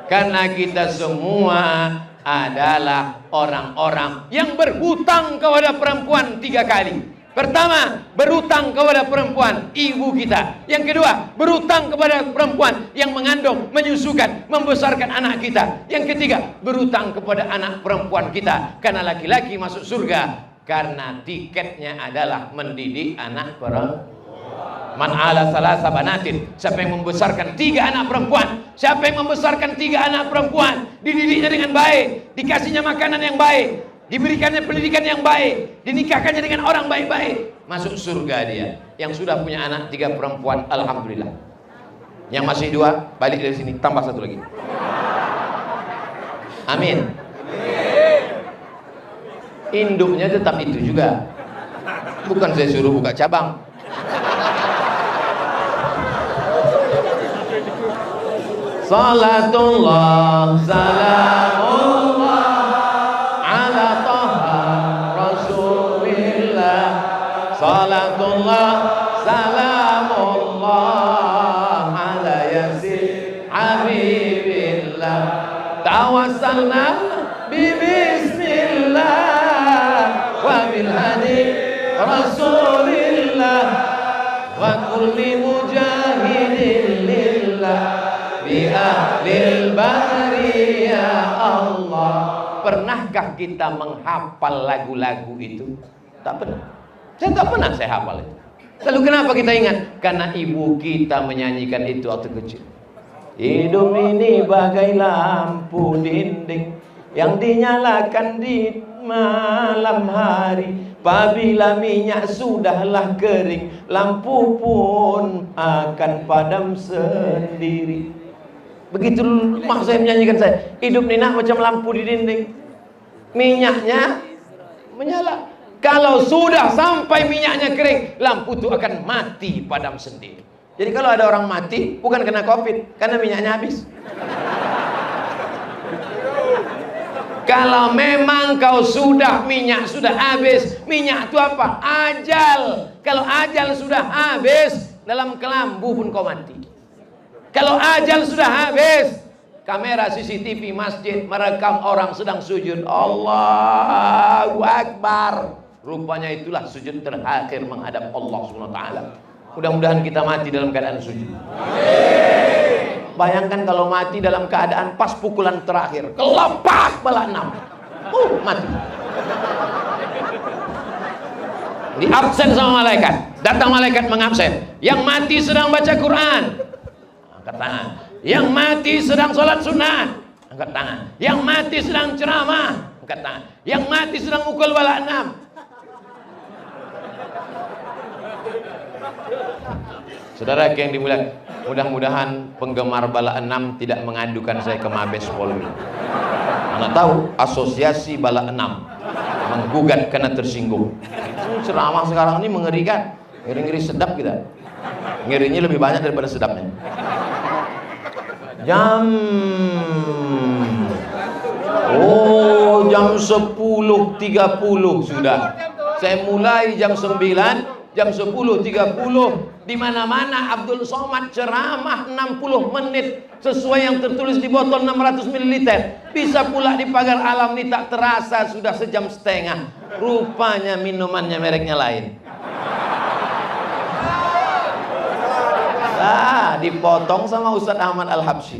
Karena kita semua adalah orang-orang yang berhutang kepada perempuan 3 kali. Pertama, berutang kepada perempuan ibu kita. Yang kedua, berutang kepada perempuan yang mengandung, menyusukan, membesarkan anak kita. Yang ketiga, berutang kepada anak perempuan kita. Karena laki-laki masuk surga karena tiketnya adalah mendidik anak perempuan. Man ala salasa banatin, siapa yang membesarkan 3 anak perempuan, siapa yang membesarkan 3 anak perempuan, dididiknya dengan baik, dikasihnya makanan yang baik, diberikannya pendidikan yang baik, dinikahkannya dengan orang baik-baik, masuk surga dia. Yang sudah punya anak 3 perempuan, alhamdulillah. Yang masih 2, balik dari sini, tambah 1 lagi. Amin. Induknya tetap itu juga. Bukan saya suruh buka cabang. Salatullah salamullah ala taha rasulillah. Salatullah salamullah ala yasin habibillah. Tawassalna bismillah wa bil hadi rasulillah wa kulli mujahidin lillah bi ahlil bahri ya Allah. Pernahkah kita menghafal lagu-lagu itu? Tak pernah. Saya tak pernah saya hafal itu. Lalu kenapa kita ingat? Karena ibu kita menyanyikan itu waktu kecil. Hidup ini bagai lampu dinding yang dinyalakan di malam hari. Apabila minyak sudahlah kering, lampu pun akan padam sendiri. Begitu mak saya menyanyikan saya. Hidup ini nak macam lampu di dinding, minyaknya menyala. Kalau sudah sampai minyaknya kering, lampu itu akan mati padam sendiri. Jadi kalau ada orang mati, bukan kena COVID, karena minyaknya habis. Kalau memang kau sudah minyak sudah habis, minyak itu apa? Ajal. Kalau ajal sudah habis, dalam kelambu pun kau mati. Kalau ajal sudah habis, kamera CCTV masjid merekam orang sedang sujud, Allahu Akbar. Rupanya itulah sujud terakhir menghadap Allah Subhanahu wa taala. Mudah-mudahan kita mati dalam keadaan sujud. Bayangkan kalau mati dalam keadaan pas pukulan terakhir, kelepak bala 6. Mati. Di absen sama malaikat. Datang malaikat mengabsen. Yang mati sedang baca Quran, angkat tangan. Yang mati sedang sholat sunnah, angkat tangan. Yang mati sedang ceramah, angkat tangan. Yang mati sedang mukul bala 6. Saudara yang dimuliakan, mudah-mudahan penggemar bala 6 tidak mengadukan saya ke Mabes Polri. Anda tahu, asosiasi bala 6 menggugat karena tersinggung. Ceramah sekarang ini mengerikan, ngeri-ngeri sedap kita. Ngerinya lebih banyak daripada sedapnya. Jam 10.30 sudah. Saya mulai jam 9, jam 10.30 di mana-mana Abdul Somad ceramah 60 menit sesuai yang tertulis di botol 600 ml. Bisa pula di pagar alam ini tak terasa sudah sejam setengah. Rupanya minumannya mereknya lain. Dipotong sama Ustadz Ahmad Al-Habsyi.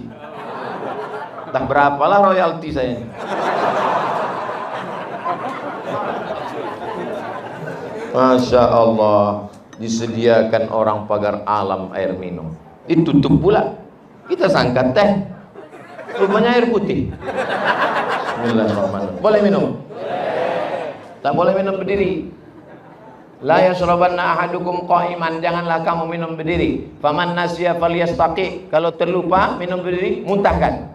Entah berapalah royalti saya. Masya Allah, disediakan orang pagar alam air minum, ditutup pula. Kita sangka teh, rupanya air putih. Bismillahirrahmanirrahim. Boleh minum? Tak boleh minum berdiri. La yashrabanna ahadukum qa'iman, janganlah kamu minum berdiri. Faman nasiya falyastaqi, kalau terlupa minum berdiri, muntahkan.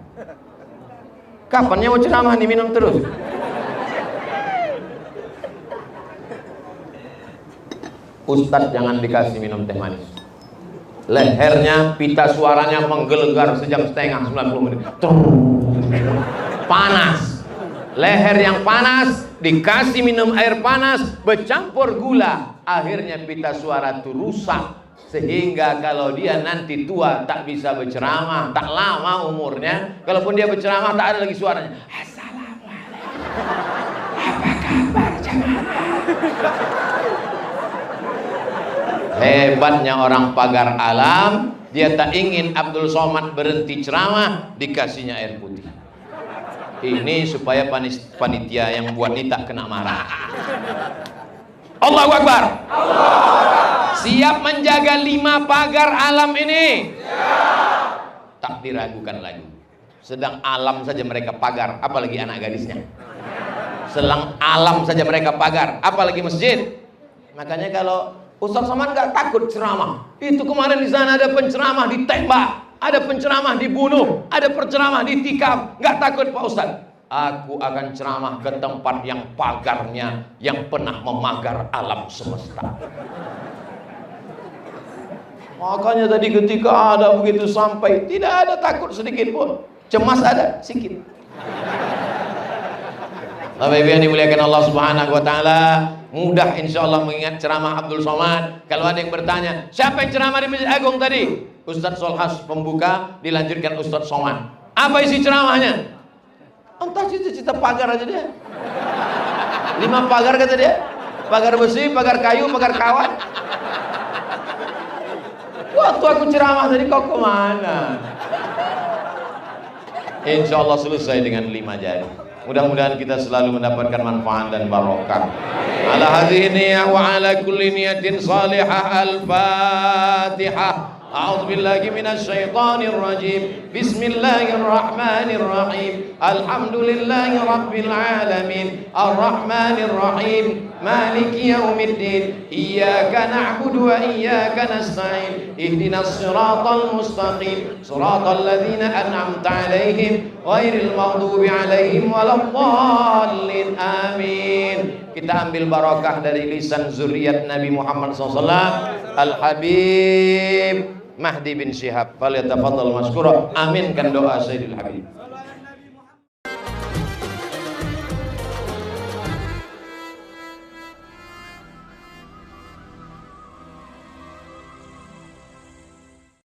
Kapannya mau ceramah diminum terus? Ustadz jangan dikasih minum teh manis. Lehernya, pita suaranya menggelegar sejam setengah, 90 menit. Panas. Leher yang panas, dikasih minum air panas, bercampur gula. Akhirnya pita suara itu rusak. Sehingga kalau dia nanti tua tak bisa berceramah, tak lama umurnya. Kalaupun dia berceramah tak ada lagi suaranya. Assalamualaikum. Apa kabar jemaah? Hebatnya orang pagar alam, dia tak ingin Abdul Somad berhenti ceramah, dikasihnya air putih. Ini supaya panitia yang buat ini tak kena marah. Allahu Akbar. Siap menjaga 5 pagar alam ini? Tak diragukan lagi. Sedang alam saja mereka pagar, apalagi anak gadisnya. Sedang alam saja mereka pagar, apalagi masjid. Makanya kalau Ustaz Somad nggak takut ceramah. Itu kemarin di sana ada penceramah ditembak, ada penceramah dibunuh, ada penceramah ditikam. Nggak takut Pak Ustaz. Aku akan ceramah ke tempat yang pagarnya yang pernah memagar alam semesta. Makanya tadi ketika ada begitu sampai, tidak ada takut sedikit pun. Cemas ada sedikit. Bapak Ibu yang dimuliakan Allah Subhanahu wa taala, mudah insyaallah mengingat ceramah Abdul Somad. Kalau ada yang bertanya, siapa yang ceramah di Masjid Agung tadi? Ustadz Solhas pembuka, dilanjutkan Ustadz Somad. Apa isi ceramahnya? Entah, cita-cita pagar aja dia. 5 pagar kata dia. Pagar besi, pagar kayu, pagar kawat. Waktu aku ceramah tadi kau kemana? Insyaallah selesai dengan 5 jari. Mudah-mudahan kita selalu mendapatkan manfaat dan barokah. Ala hadhihi niyyah wa ala kulli niyatin salihah. Al-Fatihah. A'udzu billahi minasy syaithanir rajim. Bismillahirrahmanirrahim. Alhamdulillahi rabbil alamin. Arrahmanir rahim. Maliki yaumiddin. Iyyaka na'budu wa iyyaka nasta'in. Ihdinas siratal mustaqim. Siratal ladzina an'amta 'alaihim ghairil maghdubi 'alaihim waladdallin. Amin. Kita ambil barakah dari lisan zuriat Nabi Muhammad SAW. Al-Habib Mahdi bin Syihab, falyatafaddal maskura. Aminkan doa Sayyidil Habib.